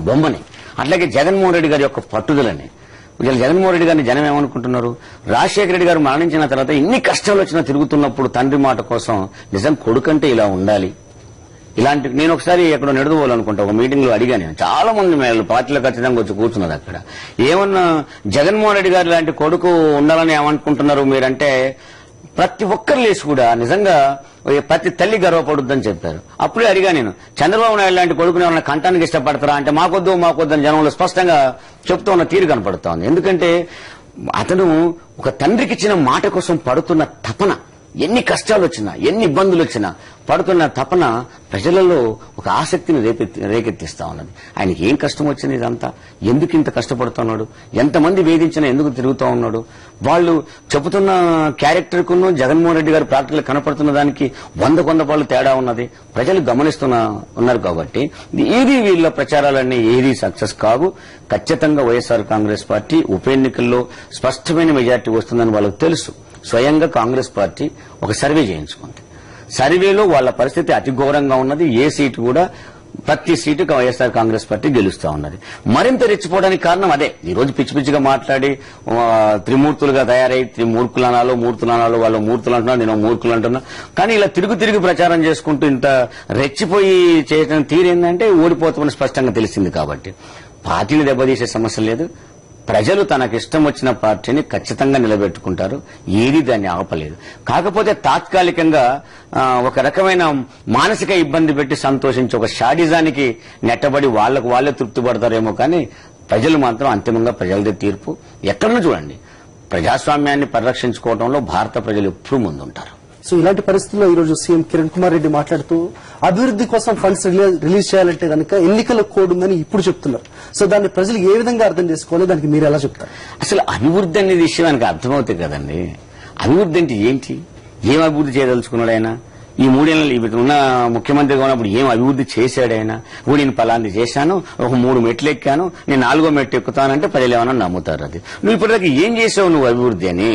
బొమ్మని, అట్లాగే జగన్మోహన్ రెడ్డి గారి యొక్క పట్టుదలని, జగన్మోహన్ రెడ్డి గారిని జనం ఏమనుకుంటున్నారు, రాజశేఖర రెడ్డి గారు మరణించిన తర్వాత ఇన్ని కష్టాలు వచ్చినా తిరుగుతున్నప్పుడు తండ్రి మాట కోసం నిజం కొడుకంటే ఇలా ఉండాలి. ఇలాంటి నేను ఒకసారి ఎక్కడో నెడదపోవాలనుకుంటా, ఒక మీటింగ్ లో అడిగాను. చాలా మంది మేలు పార్టీలో ఖచ్చితంగా వచ్చి కూర్చున్నారు అక్కడ. ఏమన్నా జగన్మోహన్ రెడ్డి గారు లాంటి కొడుకు ఉండాలని ఏమనుకుంటున్నారు మీరంటే, ప్రతి ఒక్కరు లేచి కూడా నిజంగా ప్రతి తల్లి గర్వపడుద్దని చెప్పారు. అప్పుడే అడిగా నేను, చంద్రబాబు నాయుడు లాంటి కొడుకుని ఏమన్నా కంటానికి ఇష్టపడతారా అంటే, మాకొద్దు అని జనంలో స్పష్టంగా చెప్తూ ఉన్న తీరు కనపడుతా ఉంది. ఎందుకంటే అతను ఒక తండ్రికి ఇచ్చిన మాట కోసం పడుతున్న తపన, ఎన్ని కష్టాలు వచ్చినా, ఎన్ని ఇబ్బందులు వచ్చినా పడుతున్న తపన ప్రజలలో ఒక ఆసక్తిని రేకెత్తిస్తా ఉన్నది. ఆయనకి ఏం కష్టం వచ్చింది, ఇదంతా ఎందుకు ఇంత కష్టపడుతున్నాడు, ఎంతమంది వేధించినా ఎందుకు తిరుగుతూ ఉన్నాడు, వాళ్ళు చెబుతున్న క్యారెక్టర్కును జగన్మోహన్ రెడ్డి గారి ప్రాక్టికల్ కనపడుతున్న దానికి 100 పాళ్ళు తేడా ఉన్నది. ప్రజలు ఉన్నారు కాబట్టి ఏది వీళ్ళ ప్రచారాలన్నీ ఏది సక్సెస్ కావు. ఖచ్చితంగా వైఎస్ఆర్ కాంగ్రెస్ పార్టీ ఉప ఎన్నికల్లో స్పష్టమైన మెజార్టీ వస్తుందని వాళ్ళకు తెలుసు. స్వయంగా కాంగ్రెస్ పార్టీ ఒక సర్వే చేయించుకుంది. సర్వేలో వాళ్ళ పరిస్థితి అతి ఘోరంగా ఉన్నది. ఏ సీటు కూడా, ప్రతి సీటు వైఎస్ఆర్ కాంగ్రెస్ పార్టీ గెలుస్తా ఉన్నది. మరింత రెచ్చిపోవడానికి కారణం అదే. ఈ రోజు పిచ్చి పిచ్చిగా మాట్లాడి త్రిమూర్తులుగా తయారై, మూర్ఖులు అనాలో వాళ్ళు మూర్తులు అంటున్నారు, నేను మూర్ఖులు అంటున్నా. కానీ ఇలా తిరిగి ప్రచారం చేసుకుంటూ ఇంత రెచ్చిపోయి చేయడం తీరేందంటే ఓడిపోతామని స్పష్టంగా తెలిసింది. కాబట్టి పార్టీని దెబ్బతీసే సమస్య లేదు. ప్రజలు తనకిష్టం వచ్చిన పార్టీని ఖచ్చితంగా నిలబెట్టుకుంటారు, ఏది దాన్ని ఆపలేదు. కాకపోతే తాత్కాలికంగా ఒక రకమైన మానసిక ఇబ్బంది పెట్టి సంతోషించి ఒక షాడిజానికి నెట్టబడి వాళ్ళే తృప్తి పడతారేమో. కానీ ప్రజలు మాత్రం అంతిమంగా ప్రజలదే తీర్పు. ఎక్కడన్నా చూడండి, ప్రజాస్వామ్యాన్ని పరిరక్షించుకోవడంలో భారత ప్రజలు ఎప్పుడూ ముందుంటారు. సో ఇలాంటి పరిస్థితుల్లో ఈ రోజు సీఎం కిరణ్ కుమార్ రెడ్డి మాట్లాడుతూ అభివృద్ధి కోసం ఫండ్స్ రిలీజ్ చేయాలంటే కనుక ఎన్నికల కోడ్ ఉందని ఇప్పుడు చెప్తున్నారు. సో దాన్ని ప్రజలు ఏ విధంగా అర్థం చేసుకోవాలి, దానికి మీరు ఎలా చెప్తారు? అసలు అభివృద్ధి అనేది విషయం ఆయనకు అర్థమవుతాయి కదండి. అభివృద్ధి అంటే ఏంటి, ఏం అభివృద్ధి చేయదలుచుకున్నాడు ఆయన? ఈ 3 ఏళ్ళు ఉన్న ముఖ్యమంత్రిగా ఉన్నప్పుడు ఏం అభివృద్ధి చేశాడైనా? ఇప్పుడు నేను పలాంది చేశాను, ఒక 3 మెట్లు ఎక్కాను, నేను 4వ మెట్టు ఎక్కుతానంటే ప్రజలు ఏమన్నా నమ్ముతారు. అది నువ్వు ఇప్పటిదాకా ఏం చేసావు నువ్వు అభివృద్ధి అని?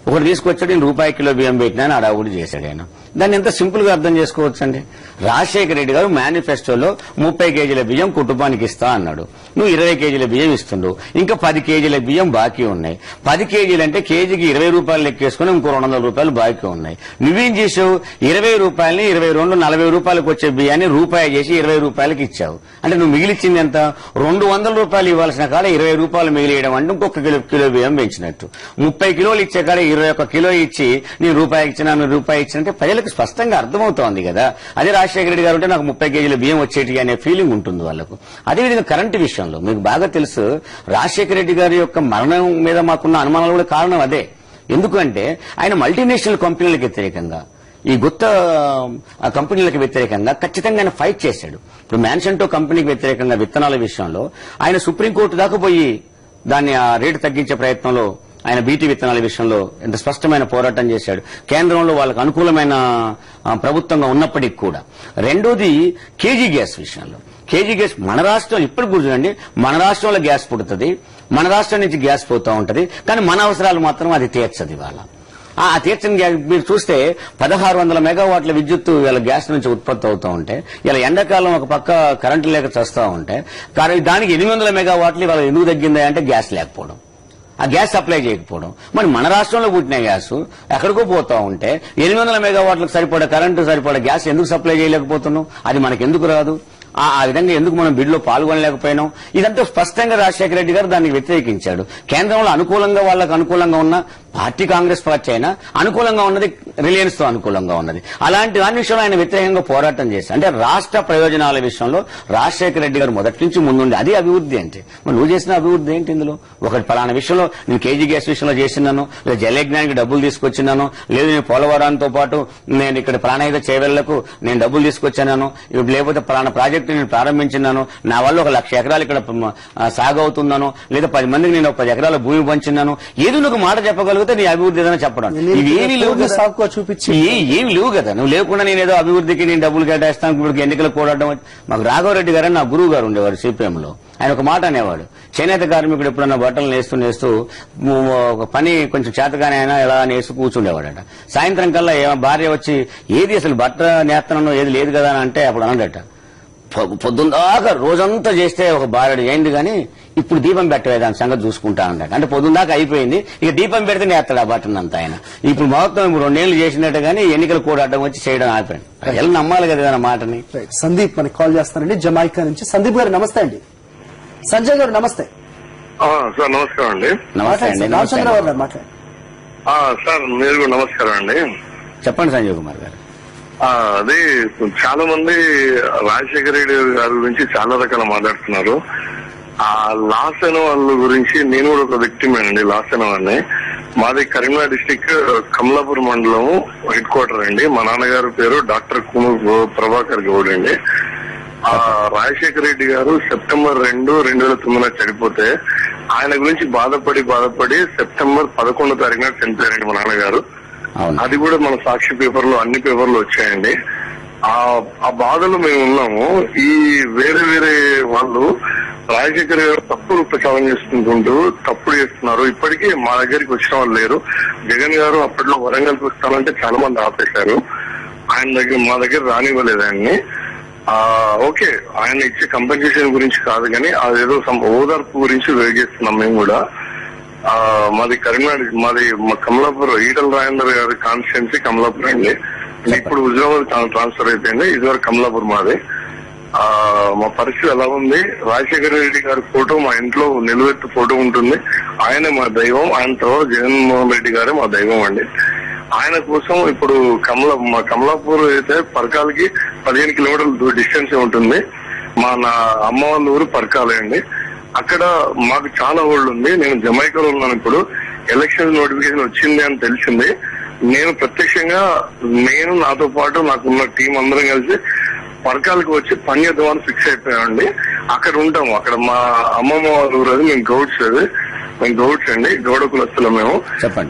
ఒకటి తీసుకొచ్చాడు, నేను రూపాయి కిలో బియ్యం పెట్టినా అడావుడి చేశాడు ఆయన. దాన్ని ఎంత సింపుల్ గా అర్థం చేసుకోవచ్చండి. రాజశేఖర రెడ్డి గారు మేనిఫెస్టోలో 30 కేజీల బియ్యం కుటుంబానికి ఇస్తా అన్నాడు. నువ్వు 20 కేజీల బియ్యం ఇస్తుండు, ఇంకా 10 కేజీల బియ్యం బాకీ ఉన్నాయి. 10 కేజీలు అంటే కేజీకి 20 రూపాయలు లెక్కేసుకుని ఇంకో 200 రూపాయలు బాకీ ఉన్నాయి. నువ్వేం చేసావు? 20 రూపాయలని 22 40 రూపాయలకు వచ్చే బియ్యాన్ని రూపాయి చేసి 20 రూపాయలకి ఇచ్చావు. అంటే నువ్వు మిగిలిచ్చింది ఎంత? 200 రూపాయలు ఇవ్వాల్సిన కాడ 20 రూపాయలు మిగిలియడం అంటే ఇంకొక కిలో బియ్యం పెంచినట్టు. 30 కిలోలు ఇచ్చే కాడ 21 కిలో ఇచ్చి నేను రూపాయి ఇచ్చినా రూపాయి ఇచ్చినంటే ప్రజలకు స్పష్టంగా అర్థమవుతోంది కదా. అదే రాజశేఖర రెడ్డి గారు ఉంటే నాకు 30 కేజీల బియ్యం వచ్చేటి అనే ఫీలింగ్ ఉంటుంది వాళ్ళకు. అదేవిధంగా కరెంటు విషయంలో మీకు బాగా తెలుసు, రాజశేఖర రెడ్డి గారి యొక్క మరణం మీద మాకున్న అనుమానాలు కూడా కారణం అదే. ఎందుకంటే ఆయన మల్టీనేషనల్ కంపెనీలకు వ్యతిరేకంగా, ఈ గుత్త కంపెనీలకు వ్యతిరేకంగా ఖచ్చితంగా ఆయన ఫైట్ చేశాడు. ఇప్పుడు మ్యాన్సంటో కంపెనీకి వ్యతిరేకంగా విత్తనాల విషయంలో ఆయన సుప్రీంకోర్టు దాకా పోయి దాన్ని ఆ రేటు తగ్గించే ప్రయత్నంలో ఆయన బీటీ విత్తనాల విషయంలో ఎంత స్పష్టమైన పోరాటం చేశాడు. కేంద్రంలో వాళ్ళకు అనుకూలమైన ప్రభుత్వంగా ఉన్నప్పటికీ కూడా. రెండోది కేజీ గ్యాస్ విషయంలో. కేజీ గ్యాస్ మన రాష్ట్రం ఇప్పుడు కూర్చోండి, మన రాష్ట్రంలో గ్యాస్ పుడుతుంది, మన రాష్ట్రం నుంచి గ్యాస్ పోతూ ఉంటది, కానీ మన అవసరాలు మాత్రం అది తీర్చదు. ఇవాళ ఆ తీర్చని గ్యాస్ మీరు చూస్తే 1600 మెగావాట్ల విద్యుత్తు ఇలా గ్యాస్ నుంచి ఉత్పత్తి అవుతూ ఉంటే, ఇలా ఎండాకాలం ఒక పక్క కరెంటు లేక చేస్తూ ఉంటే, కానీ దానికి 800 మెగావాట్లు ఇవాళ ఎందుకు తగ్గిందా అంటే గ్యాస్ లేకపోవడం, ఆ గ్యాస్ సప్లై చేయకపోవడం. మరి మన రాష్ట్రంలో పుట్టిన గ్యాస్ ఎక్కడికో పోతా ఉంటే 800 మెగావాట్లకు సరిపడే కరెంటు సరిపడే గ్యాస్ ఎందుకు సప్లై చేయలేకపోతున్నాం? అది మనకు ఎందుకు రాదు? ఆ విధంగా ఎందుకు మనం బిడ్లో పాల్గొనలేకపోయినాం? ఇదంతా స్పష్టంగా రాజశేఖర రెడ్డి గారు దానికి వ్యతిరేకించాడు. కేంద్రంలో అనుకూలంగా వాళ్ళకు అనుకూలంగా ఉన్న పార్టీ కాంగ్రెస్ పార్టీ అయినా అనుకూలంగా ఉన్నది రిలయన్స్ తో అనుకూలంగా ఉన్నది. అలాంటి దాని విషయంలో ఆయన వ్యతిరేకంగా పోరాటం చేశారు. అంటే రాష్ట్ర ప్రయోజనాల విషయంలో రాజశేఖర రెడ్డి గారు మొదటి నుంచి ముందుండి అది అభివృద్ధి అంటే. మరి నువ్వు చేసిన అభివృద్ధి ఏంటి ఇందులో? ఒకటి పలానా విషయంలో నేను కేజీ గ్యాస్ విషయంలో చేసినాను, లేదా జలయజ్ఞానికి డబ్బులు తీసుకొచ్చినాను, లేదు నేను పోలవరంతో పాటు నేను ఇక్కడ ప్రాణహిత చేవెళ్లకు నేను డబ్బులు తీసుకొచ్చాను, లేకపోతే పలానా ప్రాజెక్టు నేను ప్రారంభించినాను, నా వల్ల 1,00,000 ఎకరాలు ఇక్కడ సాగు అవుతున్నాను, లేదా 10 మందికి నేను 10 ఎకరాల భూమి పంచినాను, ఏదో నువ్వు మాట చెప్పగలుగుతా నీ అభివృద్ధి ఏదైనా చెప్పడం. ఇవేమి లేవు కదా, చూపించి ఏమి లేవు కదా. నువ్వు లేకుండా నేనేదో అభివృద్ధికి నేను డబ్బులు కేటాయిస్తాను, ఇప్పుడు ఎన్నికలు కూడడం. మాకు రాఘవరెడ్డి గారు నా గురువు గారు ఉండేవాడు సిపిఎంలో. ఆయన ఒక మాట అనేవాడు, చేనేత కార్మికుడు ఎప్పుడన్నా బట్టలు నేస్తూ ఒక పని కొంచెం చేతగానే అయినా ఎలా నేస్తూ కూర్చుండేవాడట. సాయంత్రం కల్లా భార్య వచ్చి ఏది అసలు బట్ట నేస్తనో ఏది లేదు కదా అని అంటే అప్పుడు అన్నాడట, పొద్దుందాకా రోజంతా చేస్తే ఒక బారెడు అయింది కానీ ఇప్పుడు దీపం పెట్టవే దాని సంగతి చూసుకుంటా ఉంటాడు. అంటే పొద్దుందాకా అయిపోయింది, ఇక దీపం పెడితే నేస్తాడు ఆ బట్టన్ అంతా. ఆయన ఇప్పుడు మొత్తం 2 ఏళ్లు చేసినట్టు కానీ ఎన్నికలు కూడా అడ్డం వచ్చి చేయడం ఆపాడు. ఎలా నమ్మాలి కదా ఆ మాటని. సందీప్ మనకి కాల్ చేస్తారండి జమైకా నుంచి. సందీప్ గారు నమస్తే అండి. సంజయ్ గారు నమస్తే. సార్ నమస్కారం అండి. నమస్తే అండి. రామచంద్రరావు గారు మాట్లాడండి. సార్ మీరు కూడా నమస్కారం అండి. చెప్పండి సంజయ్ కుమార్ గారు. అదే చాలా మంది రాజశేఖర రెడ్డి గారి గురించి చాలా రకాల మాట్లాడుతున్నారు. ఆ లాస్ అయిన వాళ్ళ గురించి నేను కూడా ఒక వ్యక్తిమేనండి. లాస్ అయిన వాళ్ళని మాది కరీంనగర్ డిస్టిక్ కమలాపూర్ మండలం హెడ్ క్వార్టర్ అండి. మా నాన్నగారు పేరు డాక్టర్ కుమూర్ ప్రభాకర్ గౌడ్ అండి. రాజశేఖర రెడ్డి గారు సెప్టెంబర్ 2, 2009 చనిపోతే ఆయన గురించి బాధపడి సెప్టెంబర్ 11వ తారీఖున చనిపోయారండి మా నాన్నగారు. అది కూడా మన సాక్షి పేపర్లో అన్ని పేపర్లు వచ్చాయండి. ఆ బాధలో మేము ఉన్నాము. ఈ వేరే వాళ్ళు రాజశేఖర్ గారు తప్పులు ప్రచారం చేసుకుంటూ తప్పుడు చేస్తున్నారు. ఇప్పటికీ మా దగ్గరికి వచ్చిన వాళ్ళు లేరు. జగన్ గారు అప్పట్లో వరంగల్ వస్తానంటే చాలా మంది ఆపేశారు. మా దగ్గర రానివ్వలేదు ఆయన్ని. ఓకే, ఆయన ఇచ్చే కంపెన్సేషన్ గురించి కాదు కానీ అదేదో ఓదార్పు గురించి వెయిట్ చేస్తున్నాం మేము కూడా. మాది కరీంనగర్, మాది కమలాపూర్, ఈటల రాజేందర్ గారి కాన్స్టిట్యున్సీ కమలాపూర్ అండి. ఇప్పుడు హుజరాబాద్ ట్రాన్స్ఫర్ అయిపోయింది. ఇదివరకు కమలాపూర్ మాది. మా పరిస్థితి ఎలా ఉంది? రాజశేఖర రెడ్డి గారి ఫోటో మా ఇంట్లో నిలువెత్తు ఫోటో ఉంటుంది. ఆయనే మా దైవం. ఆయన తర్వాత జగన్మోహన్ రెడ్డి గారే మా దైవం అండి. ఆయన కోసం ఇప్పుడు మా కమలాపూర్ అయితే పరకాలకి 15 కిలోమీటర్ల డిస్టెన్స్ ఉంటుంది. నా అమ్మ వాళ్ళ ఊరు పరకాలే అండి. అక్కడ మాకు చాలా ఓల్డ్ ఉంది. నేను జమైకాలో ఉన్నాను. ఇప్పుడు ఎలక్షన్ నోటిఫికేషన్ వచ్చింది అని తెలిసింది. నేను ప్రత్యక్షంగా నాతో పాటు నాకున్న టీం అందరం కలిసి పరకాలకు వచ్చి పని చేద్దామని ఫిక్స్ అయిపోయామండి. అక్కడ ఉంటాము. అక్కడ మా అమ్మమ్మ వాళ్ళ ఊరు అది. మేము గౌడ్స్ అండి. గౌడ కులస్తులు మేము.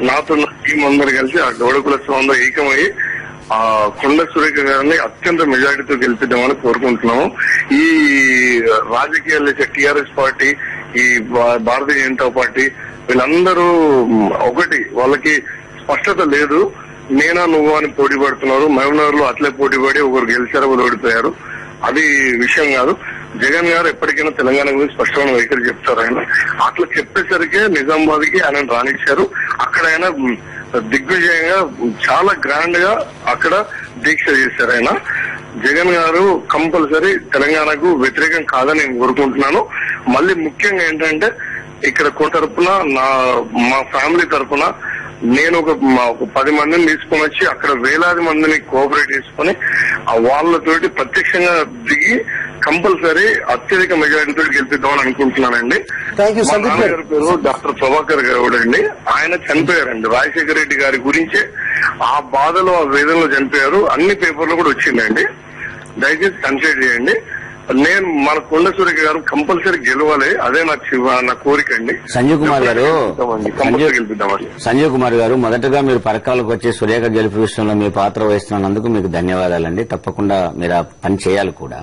నాతో టీం అందరు కలిసి ఆ గౌడ కులస్తులు అందరూ ఏకమయ్యి కొండ సురేఖ గారిని అత్యంత మెజారిటీతో గెలిపిద్దామని కోరుకుంటున్నాము. ఈ రాజకీయాలు టీఆర్ఎస్ పార్టీ, ఈ భారతీయ జనతా పార్టీ వీళ్ళందరూ ఒకటి, వాళ్ళకి స్పష్టత లేదు. నేనా నువ్వు అని పోటీ పడుతున్నారు. మహబూబ్నగర్ లో అట్లే పోటీ పడి ఒకరు గెలిచారు, ఒకరు ఓడిపోయారు. అది విషయం కాదు. జగన్ గారు ఎప్పటికైనా తెలంగాణ గురించి స్పష్టమైన వైఖరి చెప్తారు. ఆయన అట్లా చెప్పేసరికి నిజామాబాద్ కి ఆయన రానిచ్చారు. అక్కడ ఆయన దిగ్విజయంగా చాలా గ్రాండ్ గా అక్కడ దీక్ష చేశారు. ఆయన జగన్ గారు కంపల్సరీ తెలంగాణకు వ్యతిరేకం కాదని నేను కోరుకుంటున్నాను. మళ్ళీ ముఖ్యంగా ఏంటంటే ఇక్కడ తరపున మా ఫ్యామిలీ తరపున నేను ఒక 10 మందిని తీసుకుని వచ్చి అక్కడ వేలాది మందిని కోఆపరేట్ చేసుకుని వాళ్ళతోటి ప్రత్యక్షంగా దిగి కంపల్సరీ అత్యధిక మెజారిటీతో గెలిపిద్దామని అనుకుంటున్నానండి. మా నాన్నగారి పేరు డాక్టర్ ప్రభాకర్ గౌడ్ అండి. ఆయన చనిపోయారండి. రాజశేఖర రెడ్డి గారి గురించే ఆ బాధలో, ఆ వేదనలో చనిపోయారు. అన్ని పేపర్లు కూడా వచ్చిందండి. దయచేసి కన్సిడర్ చేయండి. నేను మన కొండ సురేఖ గారు కంపల్సరీ గెలవాలి. అదే నా కోరిక అండి. సంజీవ్ కుమార్ గారు, గెలిపిద్దామని. సంజీవ్ కుమార్ గారు, మొదటగా మీరు పరకాలకు వచ్చి సురేఖ గెలుపు విషయంలో మీ పాత్ర వహిస్తున్నందుకు మీకు ధన్యవాదాలండి. తప్పకుండా మీరు ఆ పని చేయాలి కూడా.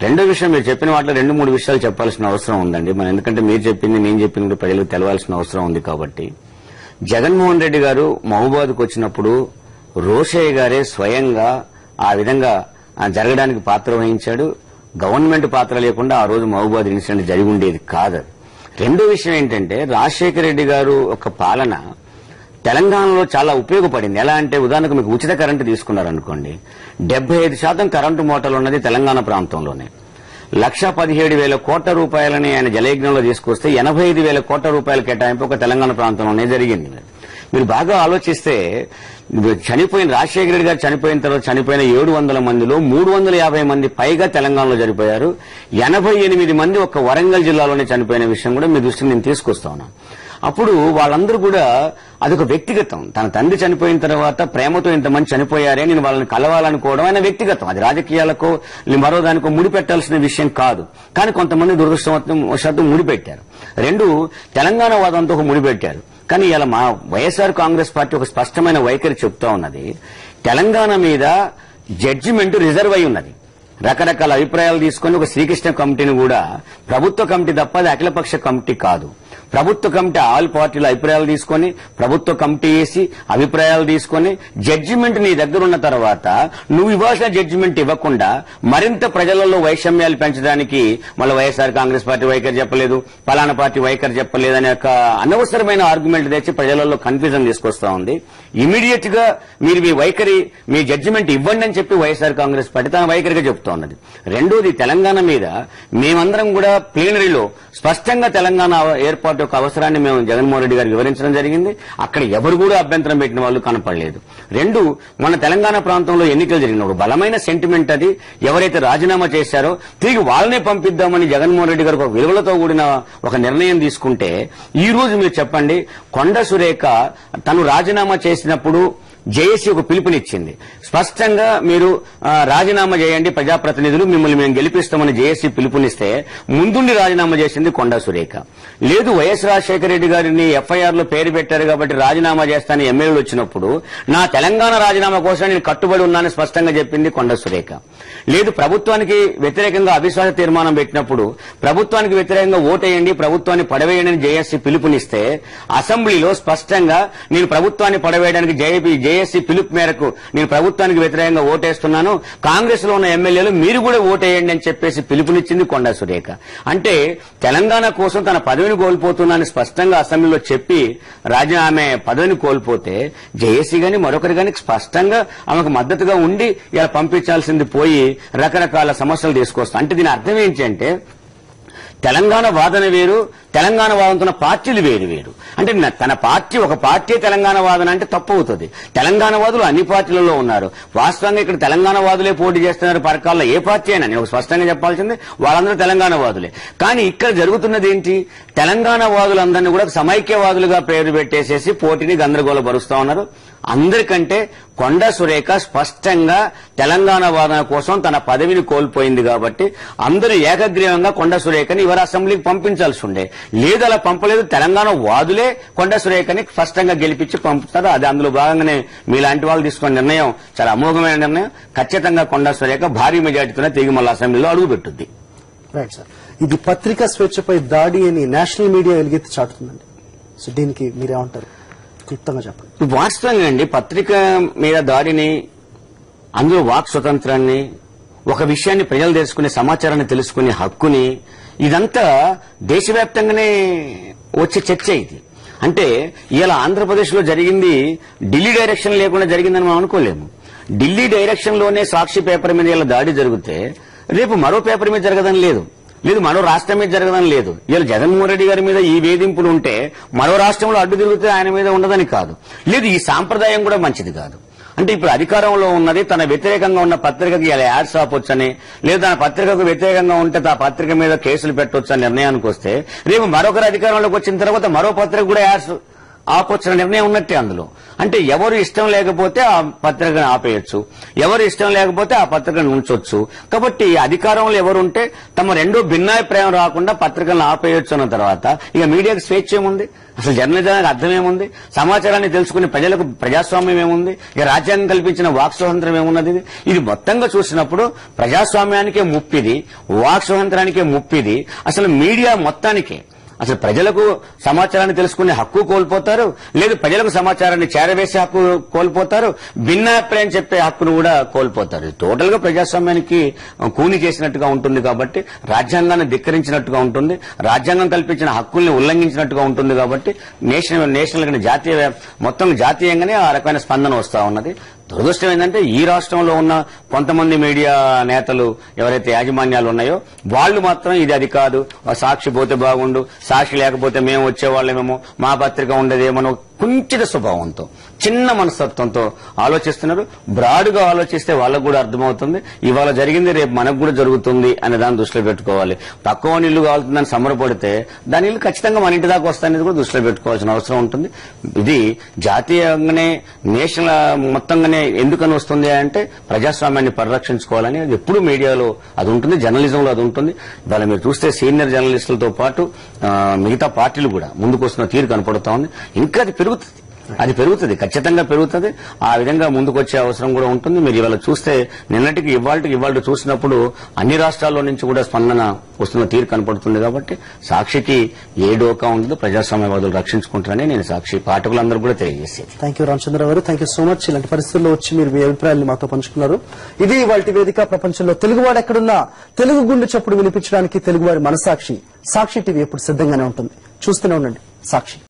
రెండో విషయం, మీరు చెప్పిన వాటిలో 2-3 విషయాలు చెప్పాల్సిన అవసరం ఉందండి. మనం ఎందుకంటే మీరు చెప్పింది, నేను చెప్పింది ప్రజలకు తెలవాల్సిన అవసరం ఉంది కాబట్టి. జగన్మోహన్ రెడ్డి గారు మహబూబాద్కు వచ్చినప్పుడు రోషయ్య గారే స్వయంగా ఆ విధంగా జరగడానికి పాత్ర వహించాడు. గవర్నమెంట్ పాత్ర లేకుండా ఆ రోజు మహబూబాద్ ఇన్సిడెంట్ జరిగి ఉండేది కాదు. రెండో విషయం ఏంటంటే, రాజశేఖర రెడ్డి గారు ఒక పాలన తెలంగాణలో చాలా ఉపయోగపడింది. ఎలా అంటే, ఉదాహరణకు మీకు ఉచిత కరెంటు తీసుకున్నారనుకోండి, 75% కరెంటు మోటార్లు ఉన్నది తెలంగాణ ప్రాంతంలోనే. 1,17,000 కోట్ల రూపాయలని ఆయన జలయజ్ఞంలో తీసుకొస్తే 85,000 కోట్ల రూపాయల కేటాయింపు ఒక తెలంగాణ ప్రాంతంలోనే జరిగింది. మీరు బాగా ఆలోచిస్తే, చనిపోయిన రాజశేఖర రెడ్డి గారు చనిపోయిన తర్వాత చనిపోయిన 700 మందిలో 350 మంది పైగా తెలంగాణలో చనిపోయారు. 88 మంది ఒక్క వరంగల్ జిల్లాలోనే చనిపోయిన విషయం కూడా మీ దృష్టికి నేను తీసుకొస్తా ఉన్నాను. అప్పుడు వాళ్ళందరూ కూడా అదొక వ్యక్తిగతం. తన తండ్రి చనిపోయిన తర్వాత ప్రేమతో ఇంతమంది చనిపోయారే, నేను వాళ్ళని కలవాలనుకోవడం ఆయన వ్యక్తిగతం. అది రాజకీయాలకు మరో దానికో ముడిపెట్టాల్సిన విషయం కాదు. కానీ కొంతమంది దురదృష్టవశాత్తు ముడిపెట్టారు. 2, తెలంగాణ వాదంతో ఒక ముడిపెట్టారు. కానీ ఇలా మా వైఎస్ఆర్ కాంగ్రెస్ పార్టీ ఒక స్పష్టమైన వైఖరి చెప్తా ఉన్నది. తెలంగాణ మీద జడ్జిమెంట్ రిజర్వ్ అయి ఉన్నది. రకరకాల అభిప్రాయాలు తీసుకుని ఒక శ్రీకృష్ణ కమిటీని కూడా, ప్రభుత్వ కమిటీ తప్ప అది అఖిలపక్ష కమిటీ కాదు, ప్రభుత్వ కమిటీ ఆల్ పార్టీల అభిప్రాయాలు తీసుకొని ప్రభుత్వ కమిటీ వేసి అభిప్రాయాలు తీసుకొని జడ్జిమెంట్ నీ దగ్గర ఉన్న తర్వాత నువ్వు ఇవ్వాల్సిన జడ్జిమెంట్ ఇవ్వకుండా మరింత ప్రజలలో వైషమ్యాలు పెంచడానికి మళ్ళీ వైఎస్ఆర్ కాంగ్రెస్ పార్టీ వైఖరి చెప్పలేదు, పలానా పార్టీ వైఖరి చెప్పలేదు అనే ఒక అనవసరమైన ఆర్గ్యుమెంట్ తెచ్చి ప్రజలలో కన్ఫ్యూజన్ తీసుకొస్తా ఉంది. ఇమీడియట్ గా మీరు మీ వైఖరి, మీ జడ్జిమెంట్ ఇవ్వండి అని చెప్పి వైఎస్ఆర్ కాంగ్రెస్ పార్టీ తన వైఖరిగా చెప్తా ఉన్నది. రెండోది, తెలంగాణ మీద మేమందరం కూడా ప్లీనరీలో స్పష్టంగా తెలంగాణ ఏర్పాటు యొక్క అవసరాన్ని మేము జగన్మోహన్ రెడ్డి గారికి వివరించడం జరిగింది. అక్కడ ఎవరు కూడా అభ్యంతరం పెట్టిన వాళ్ళు కనపడలేదు. 2, మన తెలంగాణ ప్రాంతంలో ఎన్నికలు జరిగిన ఒక బలమైన సెంటిమెంట్ అది. ఎవరైతే రాజీనామా చేశారో తిరిగి వాళ్ళనే పంపిద్దామని జగన్మోహన్ రెడ్డి గారు ఒక విలువలతో కూడిన ఒక నిర్ణయం తీసుకుంటే, ఈ రోజు మీరు చెప్పండి, కొండ సురేఖ తను రాజీనామా చేసినప్పుడు జేఏసీ ఒక పిలుపునిచ్చింది. స్పష్టంగా మీరు రాజీనామా చేయండి ప్రజాప్రతినిధులు, మిమ్మల్ని మేము గెలిపిస్తామని జేఏసీ పిలుపునిస్తే ముందుండి రాజీనామా చేసింది కొండా సురేఖ. లేదు, వైఎస్ రాజశేఖర రెడ్డి గారిని ఎఫ్ఐఆర్ లో పేరు పెట్టారు కాబట్టి రాజీనామా చేస్తానని ఎమ్మెల్యేలు వచ్చినప్పుడు నా తెలంగాణ రాజీనామా కోసం నేను కట్టుబడి ఉన్నానని స్పష్టంగా చెప్పింది కొండా సురేఖ. లేదు, ప్రభుత్వానికి వ్యతిరేకంగా అవిశ్వాస తీర్మానం పెట్టినప్పుడు ప్రభుత్వానికి వ్యతిరేకంగా ఓటేయండి, ప్రభుత్వాన్ని పడవేయండి అని జేఏసీ పిలుపునిస్తే అసెంబ్లీలో స్పష్టంగా నేను ప్రభుత్వాన్ని పడవేయడానికి జేఏసీ పిలుపు మేరకు నేను ప్రభుత్వానికి వ్యతిరేకంగా ఓటేస్తున్నాను, కాంగ్రెస్ లో ఉన్న ఎమ్మెల్యేలు మీరు కూడా ఓటేయండి అని చెప్పేసి పిలుపునిచ్చింది కొండా సురేఖ. అంటే తెలంగాణ కోసం తన పదవిని కోల్పోతున్నానని స్పష్టంగా అసెంబ్లీలో చెప్పి ఆమె పదవిని కోల్పోతే జేఏసీ గాని మరొకరి గాని స్పష్టంగా ఆమెకు మద్దతుగా ఉండి ఇలా పంపించాల్సింది పోయి రకరకాల సమస్యలు తీసుకొస్తాం. అంటే దీని అర్థం ఏంటి అంటే, తెలంగాణ వాదన వేరు, తెలంగాణ వాదన పార్టీలు వేరు వేరు. అంటే తన పార్టీ ఒక పార్టీ తెలంగాణ వాదన అంటే తప్పు అవుతుంది. తెలంగాణ వాదులు అన్ని పార్టీలలో ఉన్నారు. వాస్తవంగా ఇక్కడ తెలంగాణ వాదులే పోటీ చేస్తున్నారు పరకాల్లో. ఏ పార్టీ అయినా నేను స్పష్టంగా చెప్పాల్సింది వాళ్ళందరూ తెలంగాణ వాదులే. కానీ ఇక్కడ జరుగుతున్నది ఏంటి, తెలంగాణ వాదులందరినీ కూడా సమైక్యవాదులుగా పేరు పెట్టేసేసి పోటీని గందరగోళపరుస్తా ఉన్నారు. అందరికంటే కొండా సురేఖ స్పష్టంగా తెలంగాణ వాదన కోసం తన పదవిని కోల్పోయింది కాబట్టి అందరూ ఏకగ్రీవంగా కొండా సురేఖని ఇవాళ అసెంబ్లీకి పంపించాల్సి ఉండే. లేదు అలా పంపలేదు, తెలంగాణ వాదులే కొండా సురేఖని స్పష్టంగా గెలిపించి పంపుతారు. అది అందులో భాగంగానే మీలాంటి వాళ్ళు తీసుకున్న నిర్ణయం చాలా అమోఘమైన నిర్ణయం. ఖచ్చితంగా కొండా సురేఖ భారీ మెజార్టీతోనే తిరిగి మళ్ళీ అసెంబ్లీలో అడుగుపెట్టుద్ది. రైట్ సార్, ఇది పత్రికా స్వేచ్ఛపై దాడి అని నేషనల్ మీడియా ఎలుగెత్తి చాటుతుందండి. సో దీనికి మీరేమంటారు, క్లుప్తంగా చెప్పండి. వాస్తవంగా అండి, పత్రిక మీద దాడిని, అందులో వాక్ స్వతంత్రాన్ని, ఒక విషయాన్ని ప్రజలు తెలుసుకునే సమాచారాన్ని తెలుసుకునే హక్కుని, ఇదంతా దేశవ్యాప్తంగానే వచ్చే చర్చ ఇది. అంటే ఇలా ఆంధ్రప్రదేశ్ లో జరిగింది ఢిల్లీ డైరెక్షన్ లేకుండా జరిగిందని మనం అనుకోలేము. ఢిల్లీ డైరెక్షన్ లోనే సాక్షి పేపర్ మీద ఇలా దాడి జరిగితే రేపు మరో పేపర్ మీద జరగదని లేదు, మరో రాష్ట్రం మీద జరగదని లేదు. ఇలా జగన్మోహన్ రెడ్డి గారి మీద ఈ వేధింపులు ఉంటే మరో రాష్ట్రంలో అడ్డు తిరిగితే ఆయన మీద ఉండదని కాదు. లేదు, ఈ సాంప్రదాయం కూడా మంచిది కాదు. అంటే ఇప్పుడు అధికారంలో ఉన్నది తన వ్యతిరేకంగా ఉన్న పత్రికకి ఇలా యాడ్స్ ఆపొచ్చని, లేదా తన పత్రికకు వ్యతిరేకంగా ఉంటే ఆ పత్రిక మీద కేసులు పెట్టొచ్చని నిర్ణయానికి వస్తే రేపు మరొకరు అధికారంలోకి వచ్చిన తర్వాత మరో పత్రిక కూడా యాడ్స్ ఆపొచ్చిన నిర్ణయం ఉన్నట్టే అందులో. అంటే ఎవరు ఇష్టం లేకపోతే ఆ పత్రికను ఆపేయచ్చు, ఎవరు ఇష్టం లేకపోతే ఆ పత్రికను ఉంచొచ్చు. కాబట్టి అధికారంలో ఎవరుంటే తమ రెండో భిన్నాభిప్రాయం రాకుండా పత్రికలను ఆపేయొచ్చు అన్న తర్వాత ఇక మీడియాకు స్వేచ్ఛ ఏముంది, అసలు జర్నలిజానికి అర్థం ఏముంది, సమాచారాన్ని తెలుసుకునే ప్రజలకు ప్రజాస్వామ్యం ఏముంది, ఇక రాజ్యాంగం కల్పించిన వాక్ స్వాతంత్రం ఏమున్నది. ఇది మొత్తంగా చూసినప్పుడు ప్రజాస్వామ్యానికే ముప్పిది, వాక్ స్వాతంత్రానికే ముప్పిది, అసలు మీడియా మొత్తానికే. అసలు ప్రజలకు సమాచారాన్ని తెలుసుకునే హక్కు కోల్పోతారు, లేదు ప్రజలకు సమాచారాన్ని చేరవేసే హక్కు కోల్పోతారు, భిన్నాభిప్రాయం చెప్పే హక్కును కూడా కోల్పోతారు. టోటల్ గా ప్రజాస్వామ్యానికి కూని చేసినట్టుగా ఉంటుంది. కాబట్టి రాజ్యాంగాన్ని ధిక్కరించినట్టుగా ఉంటుంది, రాజ్యాంగం కల్పించిన హక్కుల్ని ఉల్లంఘించినట్టుగా ఉంటుంది. కాబట్టి నేషనల్ జాతీయ మొత్తం జాతీయంగానే ఆ రకమైన స్పందన వస్తా ఉన్నది. దురదృష్టం ఏంటంటే ఈ రాష్ట్రంలో ఉన్న కొంతమంది మీడియా నేతలు ఎవరైతే యాజమాన్యాలు ఉన్నాయో వాళ్ళు మాత్రం ఇది అది కాదు, సాక్షి పోతే బాగుండు, సాక్షి లేకపోతే మేము వచ్చేవాళ్ళమేమో, మా పత్రిక ఉండదేమో కుంచిత స్వభావంతో, చిన్న మనస్తత్వంతో ఆలోచిస్తున్నారు. బ్రాడ్గా ఆలోచిస్తే వాళ్ళకు కూడా అర్థమవుతుంది ఇవాళ జరిగింది రేపు మనకు కూడా జరుగుతుంది అనే దాన్ని దృష్టిలో పెట్టుకోవాలి. పక్కవ ఇల్లు కావాల్సిందని సంబరపడితే దాని ఇల్లు ఖచ్చితంగా మన ఇంటి దాకా వస్తాయనేది కూడా దృష్టిలో పెట్టుకోవాల్సిన అవసరం ఉంటుంది. ఇది జాతీయంగానే నేషనల్ మొత్తంగానే ఎందుకని వస్తుంది అంటే ప్రజాస్వామ్యాన్ని పరిరక్షించుకోవాలని అది ఎప్పుడు మీడియాలో అది ఉంటుంది, జర్నలిజంలో అది ఉంటుంది. ఇవాళ మీరు చూస్తే సీనియర్ జర్నలిస్టులతో పాటు మిగతా పార్టీలు కూడా ముందుకు వస్తున్న తీరు కనపడుతూ ఉంది. ఇంకా అది పెరుగుతుంది, ఖచ్చితంగా పెరుగుతుంది. ఆ విధంగా ముందుకు వచ్చే అవసరం కూడా ఉంటుంది. మీరు ఇవాళ చూస్తే నిన్నటికి ఇవాళ చూసినప్పుడు అన్ని రాష్ట్రాల్లో నుంచి కూడా స్పందన వస్తున్న తీరు కనపడుతుంది. కాబట్టి సాక్షికి ఏ డోకా ఉండదు, ప్రజాస్వామ్యవాదులు రక్షించుకుంటారని నేను సాక్షి పాఠకులందరూ కూడా తెలియజేసేది. థ్యాంక్ యూ రామచంద్ర గారు, థ్యాంక్ యూ సో మచ్. ఇలాంటి పరిస్థితుల్లో వచ్చి మీరు మీ అభిప్రాయాలను మాతో పంచుకున్నారు. ఇది ఇవాళ వేదిక. ప్రపంచంలో తెలుగువాడు ఎక్కడున్నా తెలుగు గుండె చప్పుడు వినిపించడానికి తెలుగువారి మనసాక్షి సాక్షి టీవీ ఎప్పుడు సిద్ధంగానే ఉంటుంది. చూస్తూనే ఉండండి సాక్షి.